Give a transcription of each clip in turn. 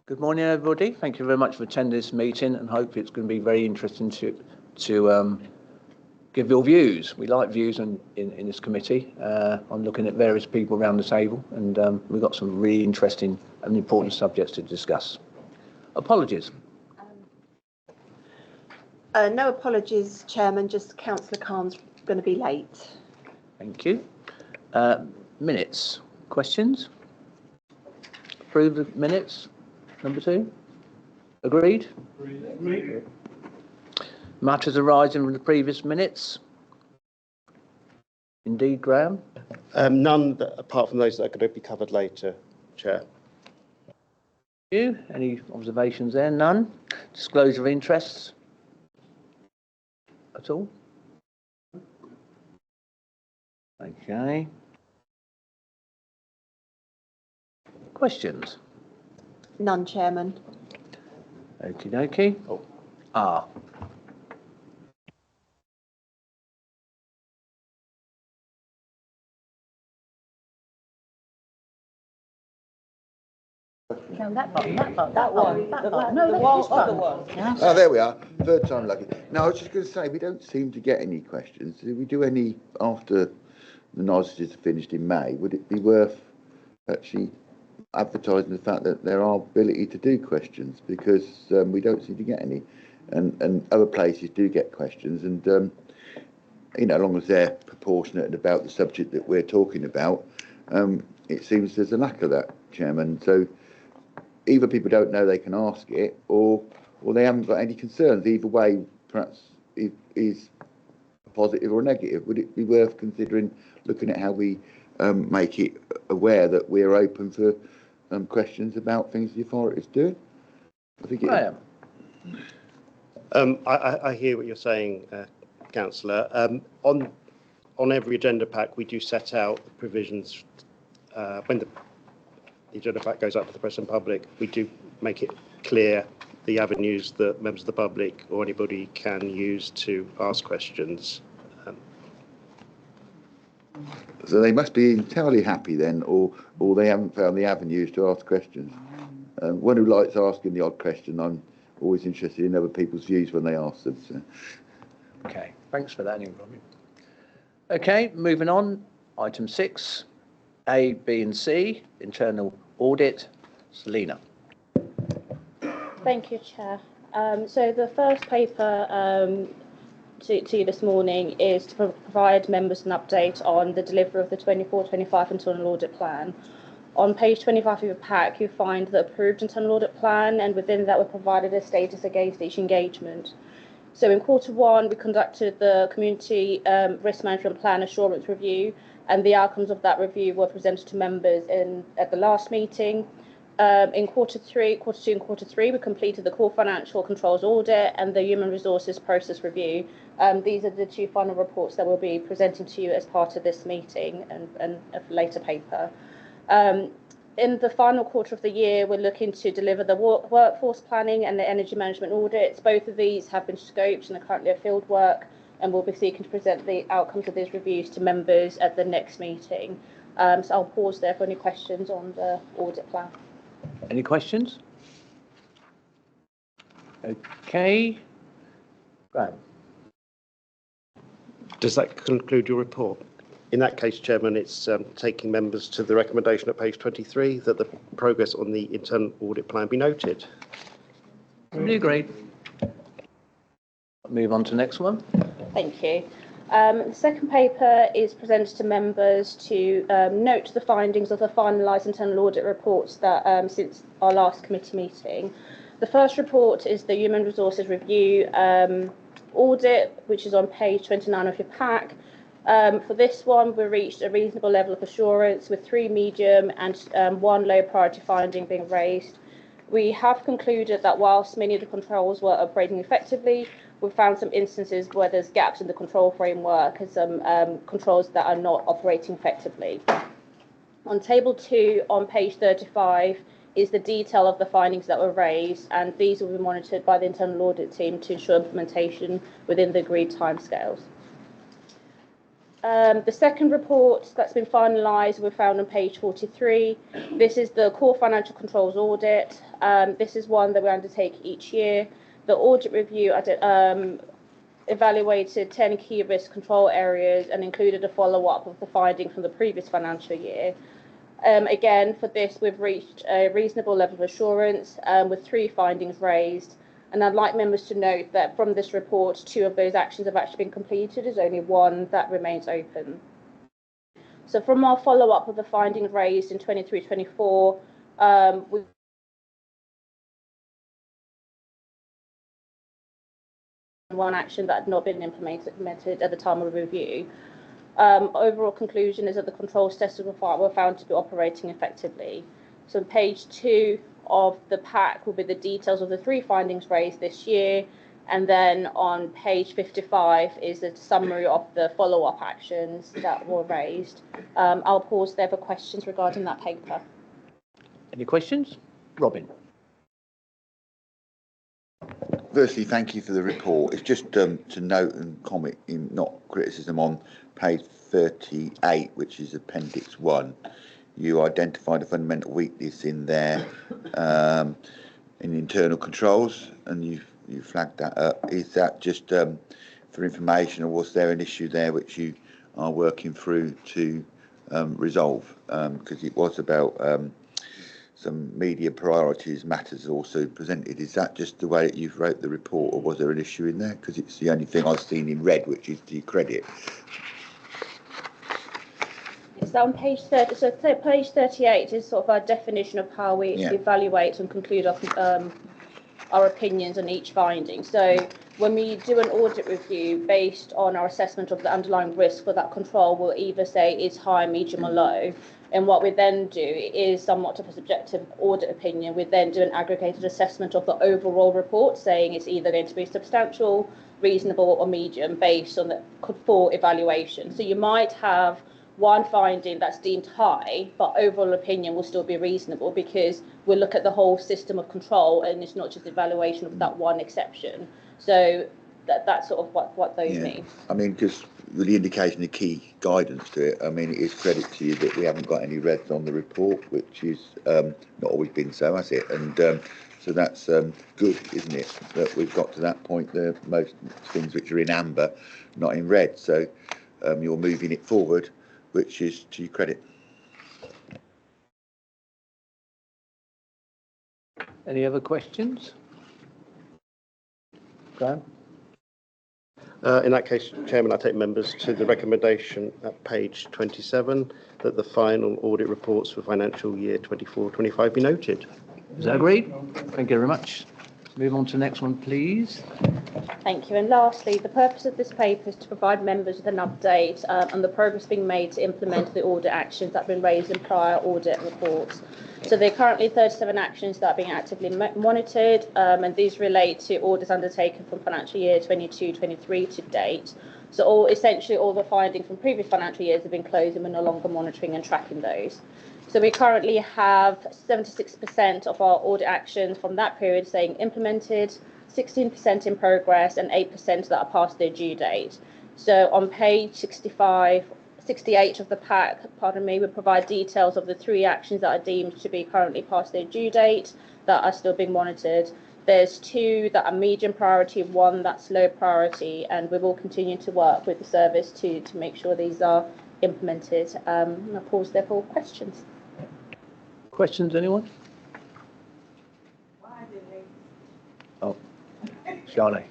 Good morning, everybody. Thank you very much for attending this meeting, and hope it's going to be very interesting to give your views. We like views in this committee. I'm looking at various people around the table, and we've got some really interesting and important subjects to discuss. Apologies. No apologies, Chairman, just Councillor Khan's going to be late. Thank you. Minutes. Questions? Approve the minutes? Number 2? Agreed? Agreed. Matters arising from the previous minutes? Indeed, Graham? None apart from those that are going to be covered later, Chair. Thank you. Any observations there? None. Disclosure of interests? At all? Okay. Questions? None, Chairman. Okie dokie. Oh. No, that one. No, the other one. Oh, there we are. Third time lucky. No, I was just going to say, we don't seem to get any questions. Did we do any after the notices are finished in May? Would it be worth actually advertising the fact that there are ability to do questions, because we don't seem to get any, and other places do get questions, and you know, as long as they're proportionate and about the subject that we're talking about, it seems there's a lack of that, Chairman. So either people don't know they can ask it, or they haven't got any concerns. Either way, perhaps it is positive or negative. Would it be worth considering looking at how we make it aware that we're open for questions about things the authorities do? I think it. I hear what you're saying, Councillor. On every agenda pack, we do set out the provisions. When the agenda pack goes up to the press and public, we do make it clear the avenues that members of the public or anybody can use to ask questions. So they must be entirely happy then, or they haven't found the avenues to ask questions. One who likes asking the odd question, I'm always interested in other people's views when they ask them. So. Okay, thanks for that. Okay, moving on. Item 6, A, B and C, internal audit. Selina. Thank you, Chair. So the first paper to you this morning is to provide members an update on the delivery of the 24-25 internal audit plan. On page 25 of your pack, you find the approved internal audit plan, and within that we're provided a status against each engagement. So in Q1, we conducted the Community Risk Management Plan Assurance Review, and the outcomes of that review were presented to members at the last meeting. In Q2 and Q3, we completed the core financial controls audit and the human resources process review. These are the 2 final reports that we'll be presenting to you as part of this meeting and a later paper. In the final quarter of the year, we're looking to deliver the workforce planning and the energy management audits. Both of these have been scoped and are currently at field work, and we'll be seeking to present the outcomes of these reviews to members at the next meeting. So I'll pause there for any questions on the audit plan. Any questions? Okay. Graham. Does that conclude your report? In that case, Chairman, it's taking members to the recommendation at page 23 that the progress on the internal audit plan be noted. Fully agreed. Move on to the next one. Thank you. The second paper is presented to members to note the findings of the finalised internal audit reports that since our last committee meeting. The first report is the Human Resources Review audit, which is on page 29 of your pack. For this one, we reached a reasonable level of assurance with 3 medium and 1 low priority finding being raised. We have concluded that whilst many of the controls were operating effectively, we've found some instances where there's gaps in the control framework and some controls that are not operating effectively. On table 2 on page 35 is the detail of the findings that were raised, and these will be monitored by the internal audit team to ensure implementation within the agreed timescales. The second report that's been finalised, we found on page 43. This is the core financial controls audit. This is one that we undertake each year. The audit review evaluated 10 key risk control areas and included a follow-up of the finding from the previous financial year. Again, for this, we've reached a reasonable level of assurance with 3 findings raised. And I'd like members to note that from this report, 2 of those actions have actually been completed. There's only 1 that remains open. So from our follow-up of the findings raised in 23-24, we one action that had not been implemented at the time of review. Overall conclusion is that the controls tested were found to be operating effectively. So on page 2 of the pack will be the details of the 3 findings raised this year, and then on page 55 is a summary of the follow-up actions that were raised. I'll pause there for questions regarding that paper. Any questions? Robin. Firstly, thank you for the report. It's just to note and comment, in not criticism, on page 38, which is Appendix 1. You identified a fundamental weakness in there in internal controls, and you flagged that up. Is that just for information, or was there an issue there which you are working through to resolve? Because it was about some media priorities matters also presented. Is that just the way that you've wrote the report, or was there an issue in there? Because it's the only thing I've seen in red, which is to your credit. So on page 30, so page 38 is sort of our definition of how we evaluate and conclude our opinions on each finding. So when we do an audit review based on our assessment of the underlying risk for that control, we'll either say it's high, medium or low. And what we then do is somewhat of a subjective audit opinion. We then do an aggregated assessment of the overall report, saying it's either going to be substantial, reasonable or medium based on the full evaluation. So you might have one finding that's deemed high, but overall opinion will still be reasonable because we look at the whole system of control and it's not just evaluation of that one exception. So that's sort of what those mean. I mean, because the indication of key guidance to it, I mean, it is credit to you that we haven't got any reds on the report, which is not always been so, has it? And so that's good, isn't it, that we've got to that point, the most things which are in amber, not in red. So you're moving it forward, which is to your credit. Any other questions? Graham? In that case, Chairman, I take members to the recommendation at page 27 that the final audit reports for financial year 24-25 be noted. Is that agreed? Thank you very much. Move on to the next one, please. Thank you. And lastly, the purpose of this paper is to provide members with an update on the progress being made to implement the audit actions that have been raised in prior audit reports. So there are currently 37 actions that are being actively monitored, and these relate to audits undertaken from financial year 22-23 to date. So essentially all the findings from previous financial years have been closed and we're no longer monitoring and tracking those. So we currently have 76% of our audit actions from that period saying implemented, 16% in progress and 8% that are past their due date. So on page 68 of the pack, we provide details of the 3 actions that are deemed to be currently past their due date that are still being monitored. There's 2 that are medium priority, 1 that's low priority, and we will continue to work with the service to make sure these are implemented. And I'll pause there for questions. Questions, anyone? Oh, Charlie.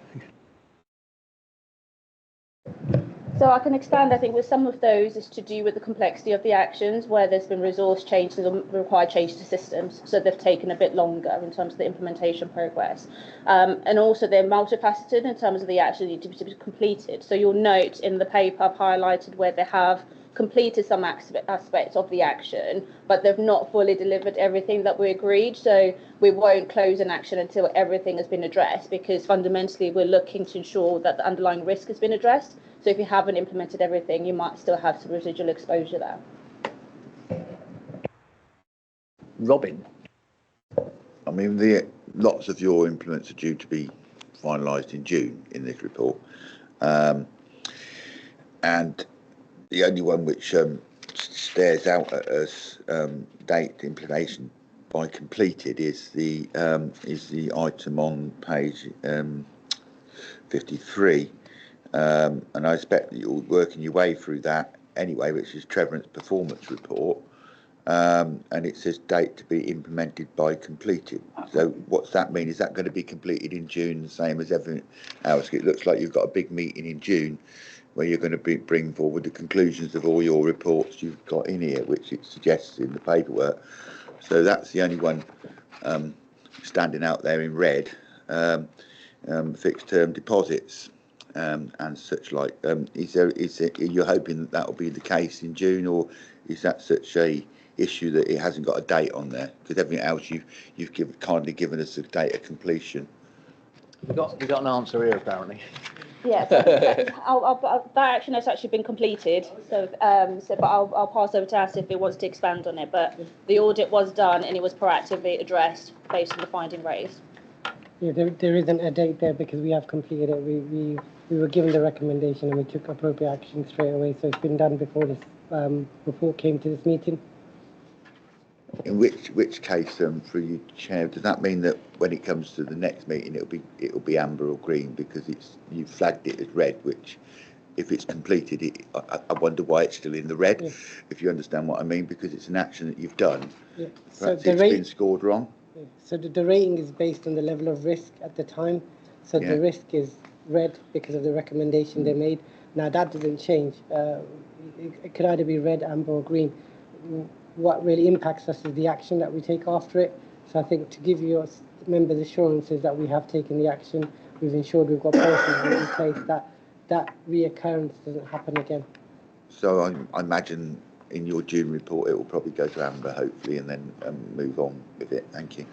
So I can expand, I think, with some of those is to do with the complexity of the actions where there's been resource changes or required change to systems. So they've taken a bit longer in terms of the implementation progress. And also they're multifaceted in terms of the actions need to be completed. So you'll note in the paper I've highlighted where they have completed some aspects of the action, but they've not fully delivered everything that we agreed. So we won't close an action until everything has been addressed, because fundamentally we're looking to ensure that the underlying risk has been addressed. So if you haven't implemented everything, you might still have some residual exposure there. Robin. I mean, lots of your implements are due to be finalised in June in this report. And The only one which stares out at us, date implementation by completed, is the item on page 53, and I expect that you're working your way through that anyway, which is Trevor's performance report, and it says date to be implemented by completed. So what's that mean? Is that going to be completed in June, the same as everything else? It looks like you've got a big meeting in June where you're going to bring forward the conclusions of all your reports you've got in here, which it suggests in the paperwork. So that's the only one standing out there in red. Fixed term deposits and such like. Is it, you're hoping that will be the case in June, or is that such a issue that it hasn't got a date on there? Because everything else you've kindly given us a date of completion. We got an answer here apparently. Yeah, so that action has actually been completed. But I'll pass over to Ass if it wants to expand on it. But the audit was done and it was proactively addressed based on the finding raised. Yeah, there isn't a date there because we have completed it. We were given the recommendation and we took appropriate action straight away. So it's been done before this report came to this meeting. In which case, through you, Chair, does that mean that when it comes to the next meeting, it'll be amber or green because you flagged it as red? Which, if it's completed, I wonder why it's still in the red. Yeah. If you understand what I mean, because it's an action that you've done. Yeah. So it's been scored wrong. Yeah. So the rating is based on the level of risk at the time. So the risk is red because of the recommendation they made. Now that doesn't change. It could either be red, amber, or green. What really impacts us is the action that we take after it. So I think to give your members assurances that we have taken the action, we've ensured we've got policies in place that reoccurrence doesn't happen again. So I imagine in your June report it will probably go to amber, hopefully, and then move on with it. Thank you.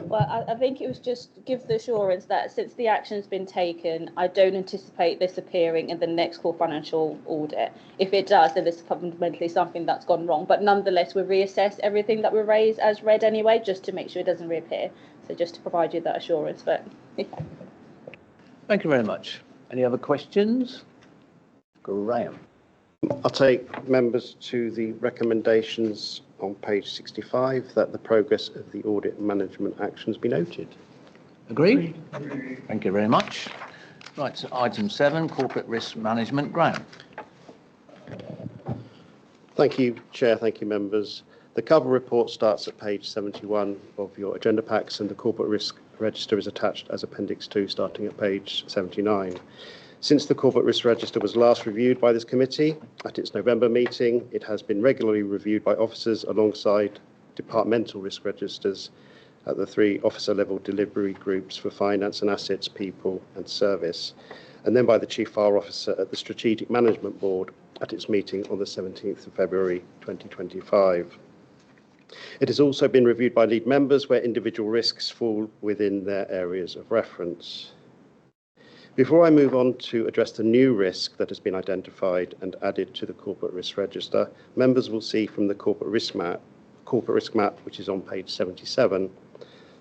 Well, I think it was just give the assurance that since the action's been taken, I don't anticipate this appearing in the next core financial audit. If it does, then this is fundamentally something that's gone wrong. But nonetheless, we reassess everything that we raise as red anyway, just to make sure it doesn't reappear. So just to provide you that assurance. But yeah. Thank you very much. Any other questions? Graham. I'll take members to the recommendations on page 65 that the progress of the audit management actions be noted. Agreed? Thank you very much. Right, so item 7, corporate risk management. Graham. Thank you, Chair. Thank you, members. The cover report starts at page 71 of your agenda packs, and the corporate risk register is attached as appendix 2, starting at page 79. Since the Corporate Risk Register was last reviewed by this committee at its November meeting, it has been regularly reviewed by officers alongside departmental risk registers at the 3 officer-level delivery groups for finance and assets, people and service, and then by the Chief Fire Officer at the Strategic Management Board at its meeting on the 17th of February 2025. It has also been reviewed by lead members where individual risks fall within their areas of reference. Before I move on to address the new risk that has been identified and added to the Corporate Risk Register, members will see from the Corporate Risk Map, which is on page 77,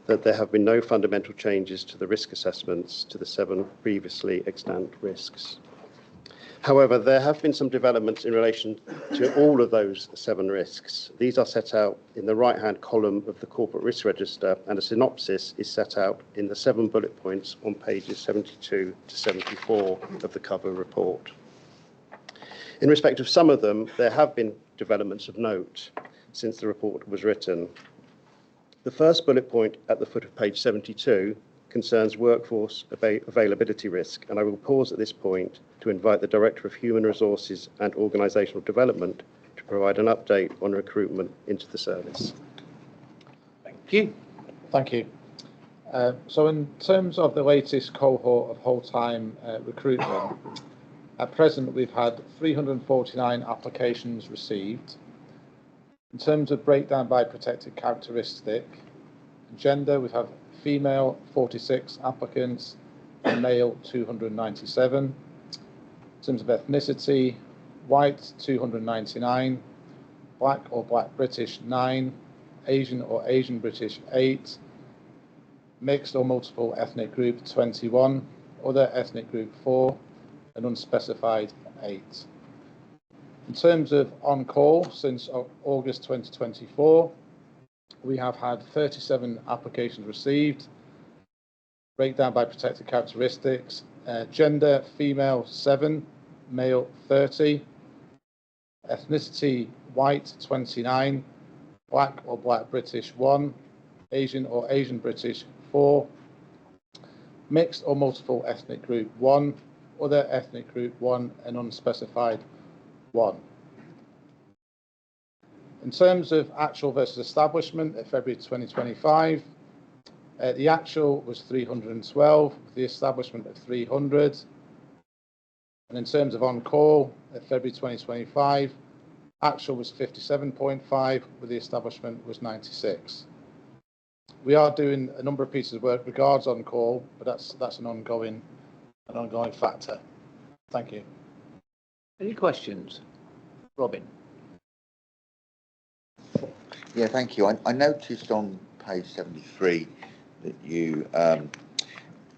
that there have been no fundamental changes to the risk assessments to the 7 previously extant risks. However, there have been some developments in relation to all of those 7 risks. These are set out in the right-hand column of the Corporate Risk Register, and a synopsis is set out in the 7 bullet points on pages 72 to 74 of the cover report. In respect of some of them, there have been developments of note since the report was written. The first bullet point at the foot of page 72 concerns workforce availability risk, and I will pause at this point to invite the Director of Human Resources and Organisational Development to provide an update on recruitment into the service. Thank you. Thank you. So in terms of the latest cohort of whole-time recruitment, at present we've had 349 applications received. In terms of breakdown by protected characteristic, gender, we have female 46 applicants and male 297. In terms of ethnicity, white 299, black or black British 9, Asian or Asian British 8, mixed or multiple ethnic group 21, other ethnic group 4, and unspecified 8. In terms of on-call, since August 2024, we have had 37 applications received, breakdown by protected characteristics, gender, female 7, male 30, ethnicity white 29, black or black British 1, Asian or Asian British 4, mixed or multiple ethnic group 1, other ethnic group 1, and unspecified 1. In terms of actual versus establishment at February 2025, the actual was 312, with the establishment of 300. And in terms of on-call at February 2025, actual was 57.5, with the establishment was 96. We are doing a number of pieces of work regards on-call, but that's an ongoing factor. Thank you. Any questions? Robin? Yeah, thank you. I noticed on page 73 that you,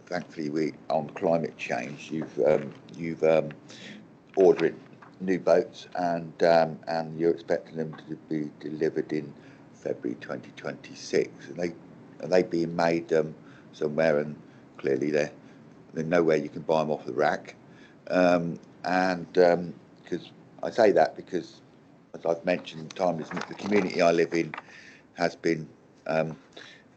thankfully, on climate change, you've ordered new boats and you're expecting them to be delivered in February 2026. Are they being made somewhere? And clearly they're nowhere you can buy them off the rack. Because I say that because, as I've mentioned, the community I live in has been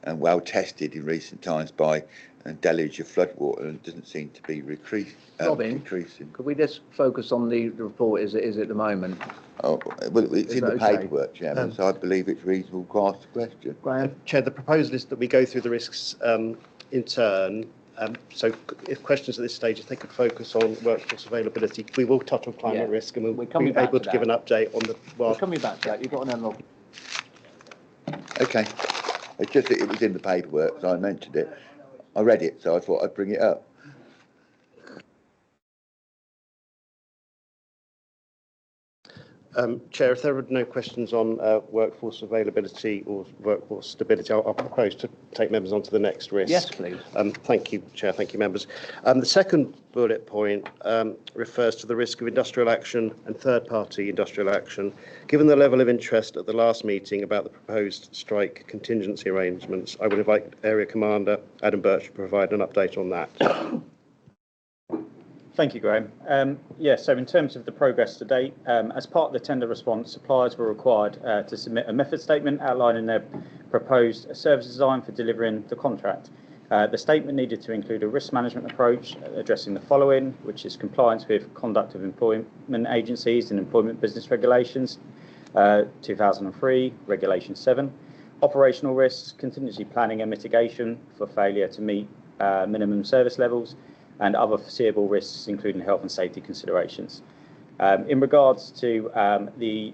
well tested in recent times by a deluge of floodwater, and it doesn't seem to be Robin, decreasing. Could we just focus on the report as it is at the moment? Oh, well, it's in the okay? paperwork, Chairman, so I believe it's reasonable to ask the question. Graham? Chair, the proposal is that we go through the risks in turn. So if questions at this stage, if they could focus on workforce availability, we will touch on climate risk, and we'll be able to give an update on the... We're coming back to that. You've got an unlock. Okay. It's just that it was in the paperwork, so I mentioned it. I read it, so I thought I'd bring it up. Chair, if there are no questions on workforce availability or workforce stability, I'll propose to take members on to the next risk. Yes, please. Thank you, Chair. Thank you, members. The second bullet point refers to the risk of industrial action and third-party industrial action. Given the level of interest at the last meeting about the proposed strike contingency arrangements, I would invite Area Commander Adam Birch to provide an update on that. Thank you, Graham. So in terms of the progress to date, as part of the tender response, suppliers were required to submit a method statement outlining their proposed service design for delivering the contract. The statement needed to include a risk management approach addressing the following, which is compliance with conduct of employment agencies and employment business regulations, 2003, Regulation 7, operational risks, contingency planning and mitigation for failure to meet minimum service levels, and other foreseeable risks, including health and safety considerations. In regards to the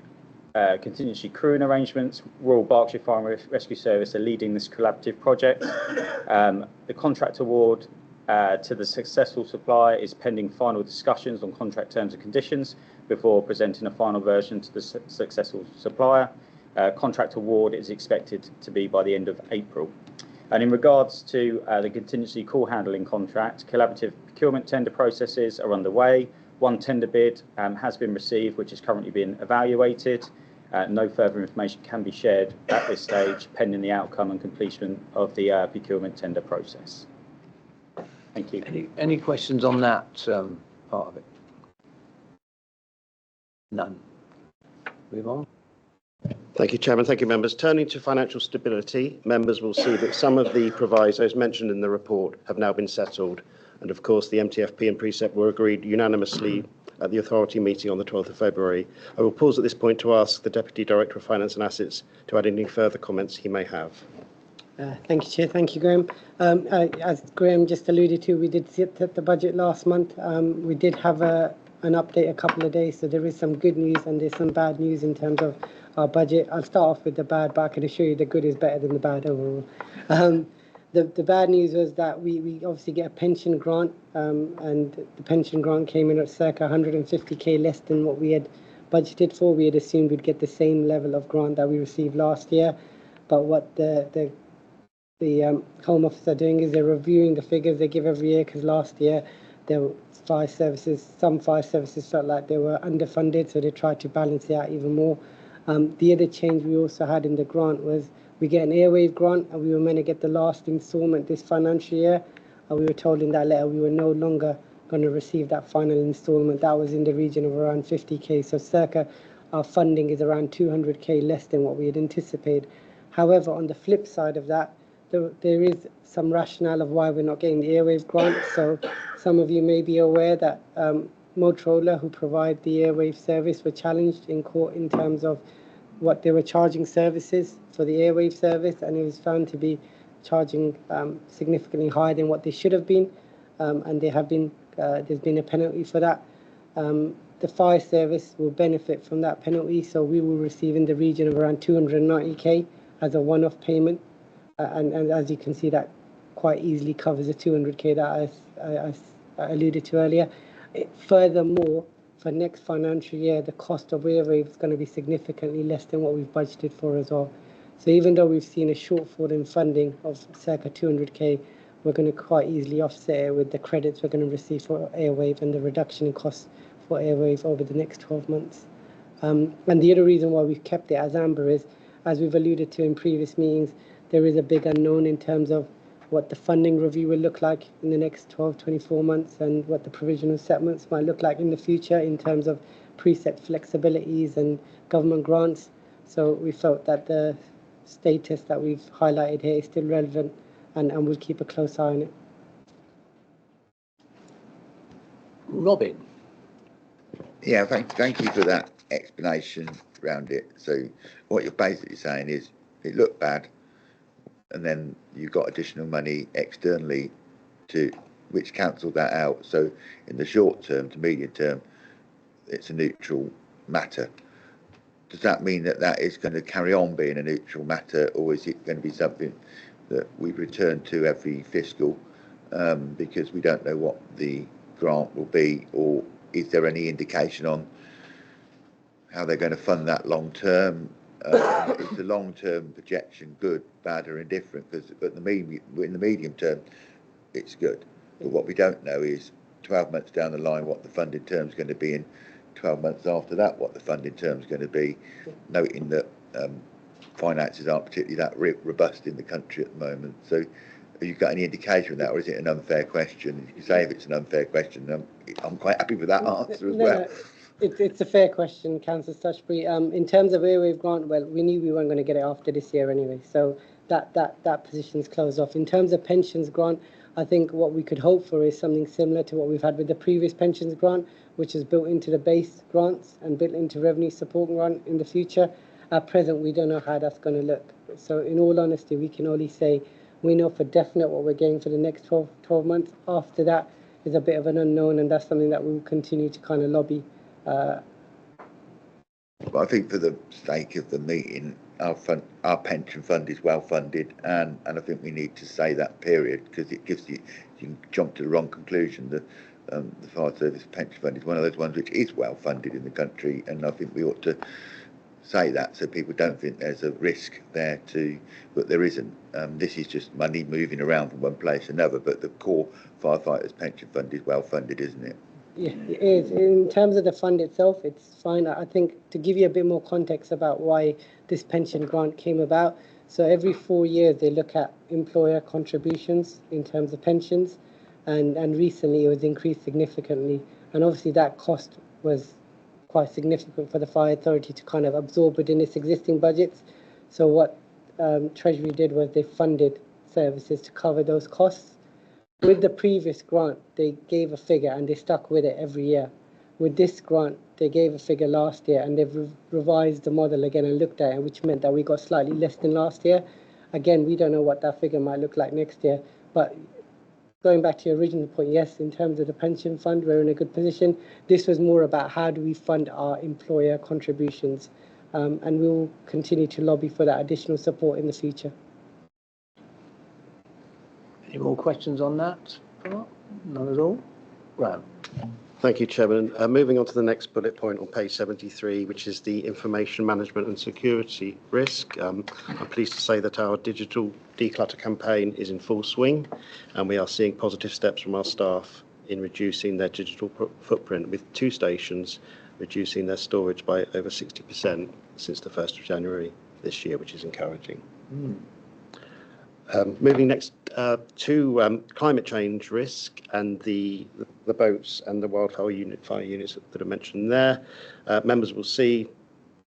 contingency crewing arrangements, Royal Berkshire Fire and Rescue Service are leading this collaborative project. The contract award to the successful supplier is pending final discussions on contract terms and conditions before presenting a final version to the successful supplier. Contract award is expected to be by the end of April. And in regards to the contingency call handling contract, collaborative procurement tender processes are underway. One tender bid has been received, which is currently being evaluated. No further information can be shared at this stage, pending the outcome and completion of the procurement tender process. Thank you. Any questions on that part of it? None. Move on. Thank you, Chairman. Thank you, members. Turning to financial stability, members will see that some of the provisos mentioned in the report have now been settled. And of course, the MTFP and precept were agreed unanimously at the authority meeting on the 12th of February. I will pause at this point to ask the Deputy Director of Finance and Assets to add any further comments he may have. Thank you, Chair. Thank you, Graham. As Graham just alluded to, we did sit at the budget last month. We did have an update a couple of days, so there is some good news and there's some bad news in terms of our budget. I'll start off with the bad, but I can assure you the good is better than the bad overall. The bad news was that we obviously get a pension grant, and the pension grant came in at circa 150k less than what we had budgeted for. We had assumed we'd get the same level of grant that we received last year, but what the Home Office are doing is they're reviewing the figures they give every year, because last year some fire services felt like they were underfunded, so they tried to balance it out even more. The other change we also had in the grant was we get an airwave grant, and we were meant to get the last instalment this financial year. We were told in that letter we were no longer going to receive that final instalment. That was in the region of around 50k, so circa our funding is around 200k less than what we had anticipated. However, on the flip side of that, there is some rationale of why we're not getting the airwave grant. So some of you may be aware that Motorola, who provide the airwave service, were challenged in court in terms of what they were charging services for the airwave service, and it was found to be charging significantly higher than what they should have been, and there's been a penalty for that. The fire service will benefit from that penalty, so we will receive in the region of around 290k as a one-off payment, and as you can see, that quite easily covers the 200k that I alluded to earlier. Furthermore, for next financial year, the cost of airwave is going to be significantly less than what we've budgeted for as well. So even though we've seen a shortfall in funding of circa 200k, we're going to quite easily offset it with the credits we're going to receive for airwave and the reduction in costs for airwave over the next 12 months. And the other reason why we've kept it as amber is, as we've alluded to in previous meetings, there is a big unknown in terms of what the funding review will look like in the next 12-24 months, and what the provisional settlements might look like in the future in terms of preset flexibilities and government grants. So we felt that the status that we've highlighted here is still relevant, and we'll keep a close eye on it. Robin. Yeah, thank you for that explanation around it. So what you're basically saying is it looked bad, and then you got additional money externally which cancelled that out. So in the short term to medium term, it's a neutral matter. Does that mean that is going to carry on being a neutral matter, or is it going to be something that we return to every fiscal because we don't know what the grant will be, or is there any indication on how they're going to fund that long term? Is the long term projection good, bad, or indifferent? Because in the medium term, it's good. But what we don't know is 12 months down the line what the funding term is going to be, in 12 months after that what the funding term is going to be, noting that finances aren't particularly that robust in the country at the moment. So have you got any indication of that, or is it an unfair question? If you say if it's an unfair question, I'm quite happy with that answer as well. It's a fair question, Councillor Stutchbury. In terms of airwave grant, well, we knew we weren't going to get it after this year anyway, so that position's closed off. In terms of pensions grant, I think what we could hope for is something similar to what we've had with the previous pensions grant, which is built into the base grants and built into revenue support grant in the future. At present, we don't know how that's going to look. So in all honesty, we can only say we know for definite what we're getting for the next 12 months. After that is a bit of an unknown, and that's something that we'll continue to kind of lobby. But I think for the sake of the meeting, our pension fund is well funded, and I think we need to say that, period, because it gives you can jump to the wrong conclusion. The fire service pension fund is one of those ones which is well funded in the country, and I think we ought to say that so people don't think there's a risk there but there isn't. This is just money moving around from one place to another, but the core firefighters pension fund is well funded, isn't it? Yeah, it is. In terms of the fund itself, it's fine. I think to give you a bit more context about why this pension grant came about, so every 4 years they look at employer contributions in terms of pensions, and recently it was increased significantly, and obviously that cost was quite significant for the fire authority to kind of absorb within its existing budgets. So what Treasury did was they funded services to cover those costs. With the previous grant, they gave a figure and they stuck with it every year. With this grant, they gave a figure last year, and they've revised the model again and looked at it, which meant that we got slightly less than last year. Again, we don't know what that figure might look like next year. But going back to your original point, yes, in terms of the pension fund, we're in a good position. This was more about how do we fund our employer contributions, and we'll continue to lobby for that additional support in the future. Any more questions on that? None at all? Graham. Thank you, Chairman. Moving on to the next bullet point on page 73, which is the information management and security risk. I'm pleased to say that our digital declutter campaign is in full swing, and we are seeing positive steps from our staff in reducing their digital footprint, with 2 stations reducing their storage by over 60% since the 1st of January this year, which is encouraging. Moving next to climate change risk and the boats and the fire units that are mentioned there. Members will see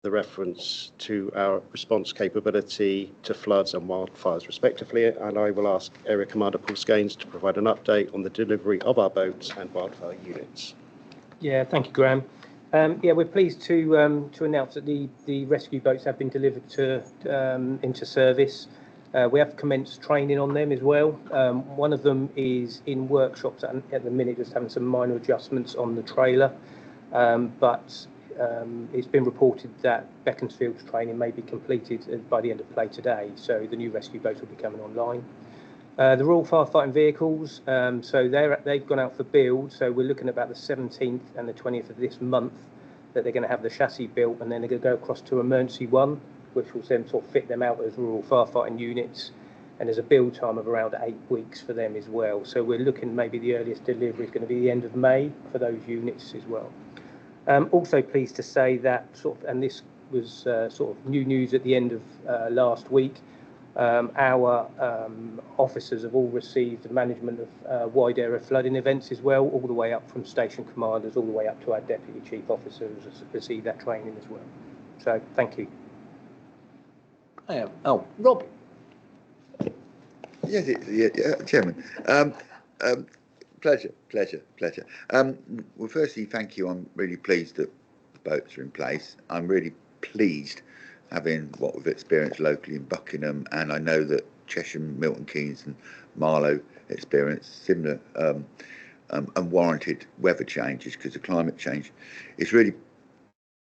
the reference to our response capability to floods and wildfires respectively, and I will ask Area Commander Paul Scaines to provide an update on the delivery of our boats and wildfire units. Yeah, thank you, Graham. Yeah, we're pleased to announce that the rescue boats have been delivered into service. We have commenced training on them as well. One of them is in workshops at the minute, just having some minor adjustments on the trailer, but it's been reported that Beaconsfield's training may be completed by the end of play today, so the new rescue boats will be coming online. The Royal Firefighting Vehicles, so they've gone out for build, so we're looking at about the 17th and the 20th of this month that they're going to have the chassis built, and then they're going to go across to Emergency 1, which will then sort of fit them out as Royal Firefighting units, and there's a build time of around 8 weeks for them as well. So we're looking maybe the earliest delivery is going to be the end of May for those units as well. Also pleased to say that and this was sort of new news at the end of last week, our officers have all received the management of wide area flooding events as well, all the way up from station commanders all the way up to our deputy chief officers receive that training as well. So thank you. Rob. Yes, Chairman. Pleasure. Well, firstly, thank you. I'm really pleased that the boats are in place. I'm really pleased having what we've experienced locally in Buckingham, and I know that Cheshire, Milton Keynes and Marlow experienced similar unwarranted weather changes because of climate change. It's really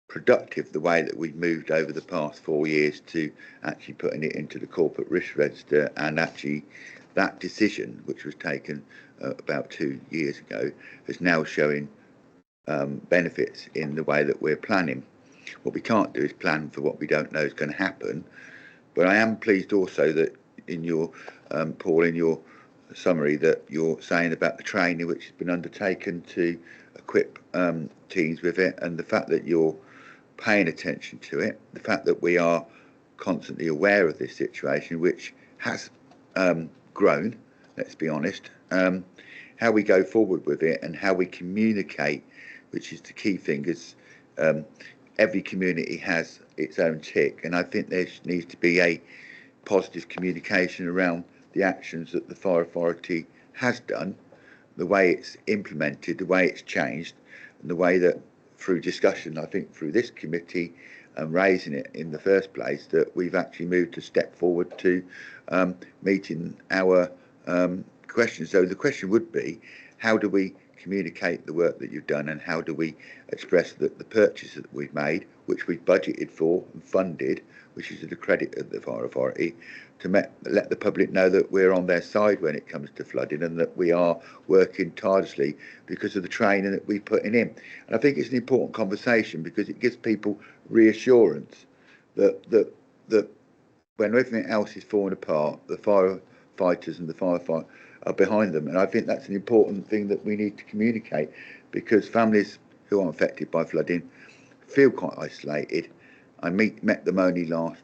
productive the way that we've moved over the past 4 years to actually putting it into the corporate risk register, and actually that decision, which was taken about 2 years ago, is now showing benefits in the way that we're planning. What we can't do is plan for what we don't know is going to happen. But I am pleased also that in your, Paul, in your summary that you're saying about the training which has been undertaken to equip teams with it, and the fact that you're paying attention to it, the fact that we are constantly aware of this situation, which has grown, let's be honest, how we go forward with it and how we communicate, which is the key thing, is every community has its own tick, and I think there needs to be a positive communication around the actions that the Fire Authority has done, the way it's implemented, the way it's changed, and the way that through discussion, I think through this committee and raising it in the first place, that we've actually moved a step forward to meeting our questions. So the question would be, how do we communicate the work that you've done, and how do we express that the purchases that we've made, which we've budgeted for and funded, which is to the credit of the Fire Authority, to let the public know that we're on their side when it comes to flooding, and that we are working tirelessly because of the training that we're putting in. And I think it's an important conversation because it gives people reassurance that when everything else is falling apart, the firefighters and the firefighter are behind them. And I think that's an important thing that we need to communicate, because families who are affected by flooding feel quite isolated. I met them only last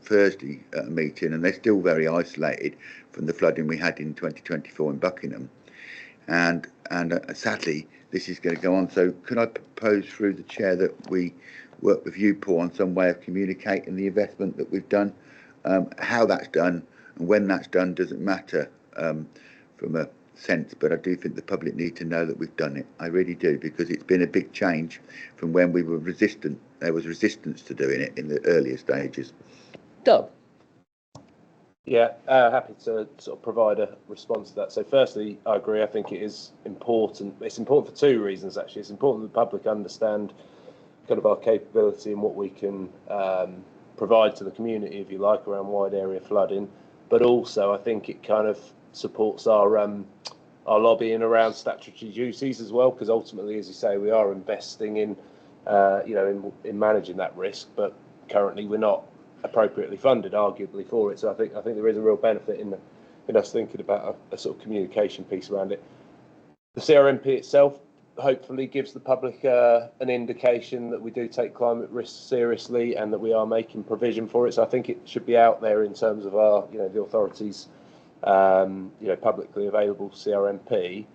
Thursday at a meeting, and they're still very isolated from the flooding we had in 2024 in Buckingham. And sadly, this is going to go on. So could I propose through the chair that we work with you, Paul, on some way of communicating the investment that we've done, how that's done, and when that's done doesn't matter from a sense, but I do think the public need to know that we've done it. I really do, because it's been a big change from when we were resistant. There was resistance to doing it in the earlier stages. Doug. Yeah, happy to sort of provide a response to that. So firstly, I agree. I think it is important. It's important for 2 reasons, actually. It's important that the public understand kind of our capability and what we can provide to the community, if you like, around wide area flooding. But also, I think it kind of supports our lobbying around statutory duties as well, because ultimately, as you say, we are investing in in managing that risk, but currently we're not appropriately funded, arguably, for it. So I think there is a real benefit in us thinking about a sort of communication piece around it. The CRMP itself hopefully gives the public an indication that we do take climate risks seriously and that we are making provision for it. So I think it should be out there in terms of our, the authorities, publicly available CRMP.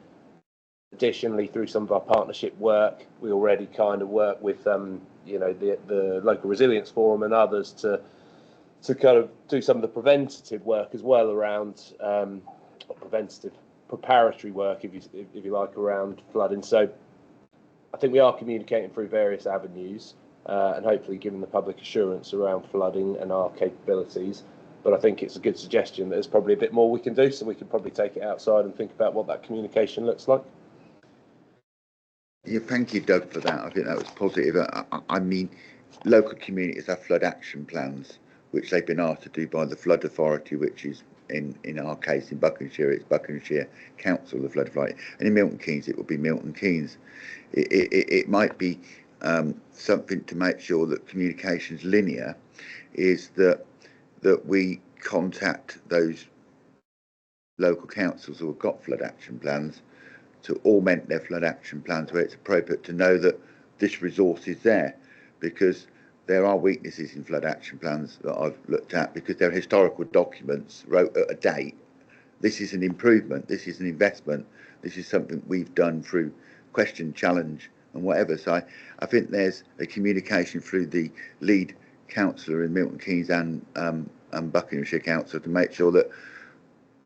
Additionally, through some of our partnership work, we already kind of work with, the Local Resilience Forum and others to kind of do some of the preventative work as well around preparatory work, if you like, around flooding. So I think we are communicating through various avenues and hopefully giving the public assurance around flooding and our capabilities. But I think it's a good suggestion that there's probably a bit more we can do, so we can probably take it outside and think about what that communication looks like. Yeah, thank you, Doug, for that. I think that was positive. I mean, local communities have flood action plans, which they've been asked to do by the Flood Authority, which is, in our case, in Buckinghamshire, it's Buckinghamshire Council, the Flood Authority. And in Milton Keynes, it will be Milton Keynes. It might be something to make sure that communication's linear, is that we contact those local councils who have got flood action plans to augment their flood action plans where it's appropriate, to know that this resource is there, because there are weaknesses in flood action plans that I've looked at, because they're historical documents wrote at a date. This is an improvement, this is an investment, this is something we've done through question, challenge and whatever. So I think there's a communication through the lead councillor in Milton Keynes and Buckinghamshire Council to make sure that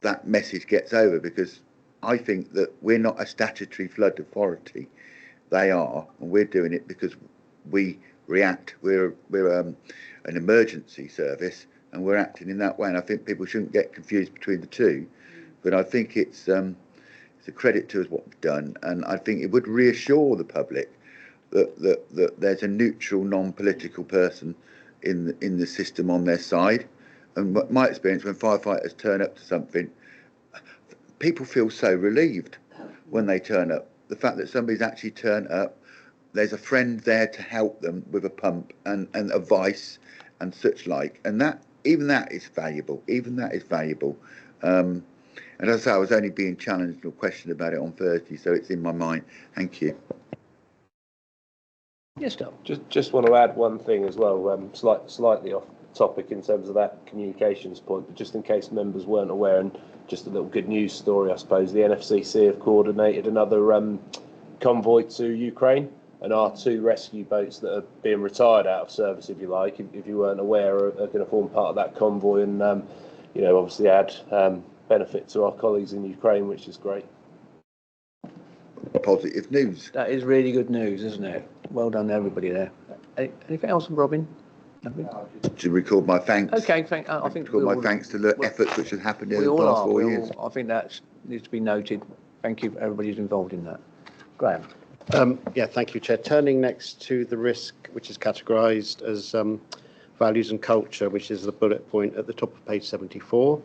that message gets over, because I think that we're not a statutory flood authority. They are, and we're doing it because we react. We're an emergency service, and we're acting in that way. And I think people shouldn't get confused between the two. But I think it's a credit to us what we've done, and I think it would reassure the public that there's a neutral, non-political person in the system on their side. And my experience, when firefighters turn up to something, people feel so relieved when they turn up. The fact that somebody's actually turned up, there's a friend there to help them with a pump and advice and such like, and even that is valuable. And as I say, I was only being challenged or questioned about it on Thursday, so it's in my mind. Thank you. Yes, Doug. Just want to add one thing as well, slightly off topic in terms of that communications point, but just in case members weren't aware, and just a little good news story, I suppose. The NFCC have coordinated another convoy to Ukraine, and our 2 rescue boats that are being retired out of service, if you like, if you weren't aware, are going to form part of that convoy, and obviously add benefit to our colleagues in Ukraine, which is great. Positive news. That is really good news, isn't it? Well done, everybody there. Anything else, Robin? Nothing? To record my thanks. Okay, I think record my thanks to the efforts which have happened in the past 4 years. I think that needs to be noted. Thank you for everybody who's involved in that. Graham. Thank you, Chair. Turning next to the risk, which is categorised as values and culture, which is the bullet point at the top of page 74.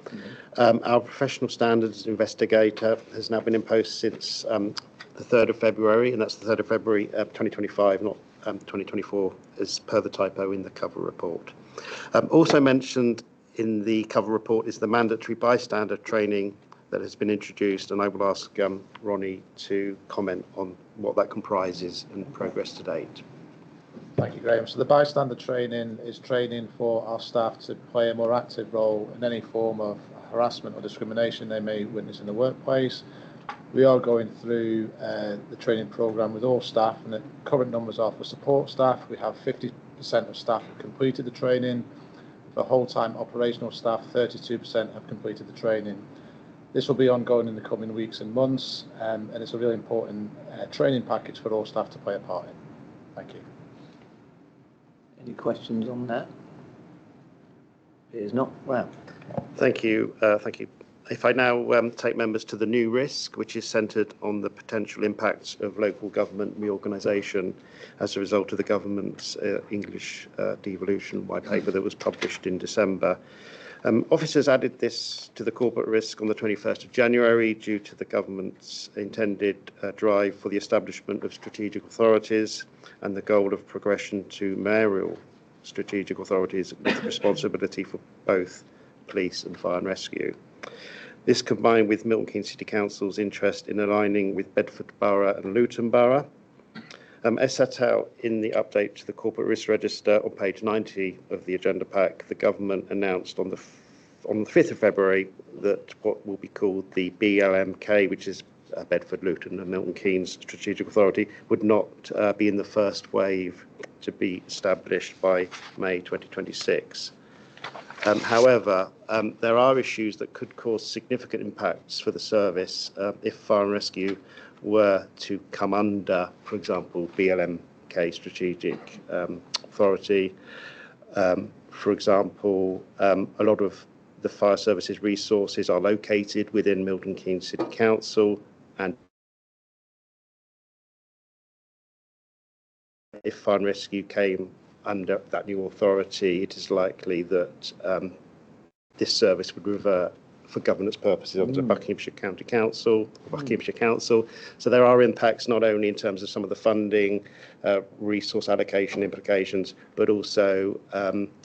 Our professional standards investigator has now been in post since the 3rd of February, and that's the 3rd of February 2025, not 2024, as per the typo in the cover report. Also mentioned in the cover report is the mandatory bystander training that has been introduced, and I will ask Ronnie to comment on what that comprises and progress to date. Thank you, Graham. So the bystander training is training for our staff to play a more active role in any form of harassment or discrimination they may witness in the workplace. We are going through the training programme with all staff, and the current numbers are for support staff. We have 50% of staff have completed the training. For whole-time operational staff, 32% have completed the training. This will be ongoing in the coming weeks and months, and it's a really important training package for all staff to play a part in. Thank you. Any questions on that? It is not. Wow. Thank you. If I now take members to the new risk, which is centred on the potential impacts of local government reorganisation as a result of the government's English devolution white paper that was published in December. Officers added this to the corporate risk on the 21st of January due to the government's intended drive for the establishment of strategic authorities and the goal of progression to mayoral strategic authorities with responsibility for both police and fire and rescue. This combined with Milton Keynes City Council's interest in aligning with Bedford Borough and Luton Borough. As set out in the update to the Corporate Risk Register on page 90 of the agenda pack, the government announced on the 5th of February that what will be called the BLMK, which is Bedford, Luton and Milton Keynes Strategic Authority, would not be in the first wave to be established by May 2026. However, there are issues that could cause significant impacts for the service if fire and rescue were to come under, for example, BLMK Strategic Authority. For example, a lot of the fire services resources are located within Milton Keynes City Council, and if fire and rescue came under that new authority, it is likely that this service would revert for governance purposes under Buckinghamshire County Council, Buckinghamshire Council. So there are impacts not only in terms of some of the funding, resource allocation implications, but also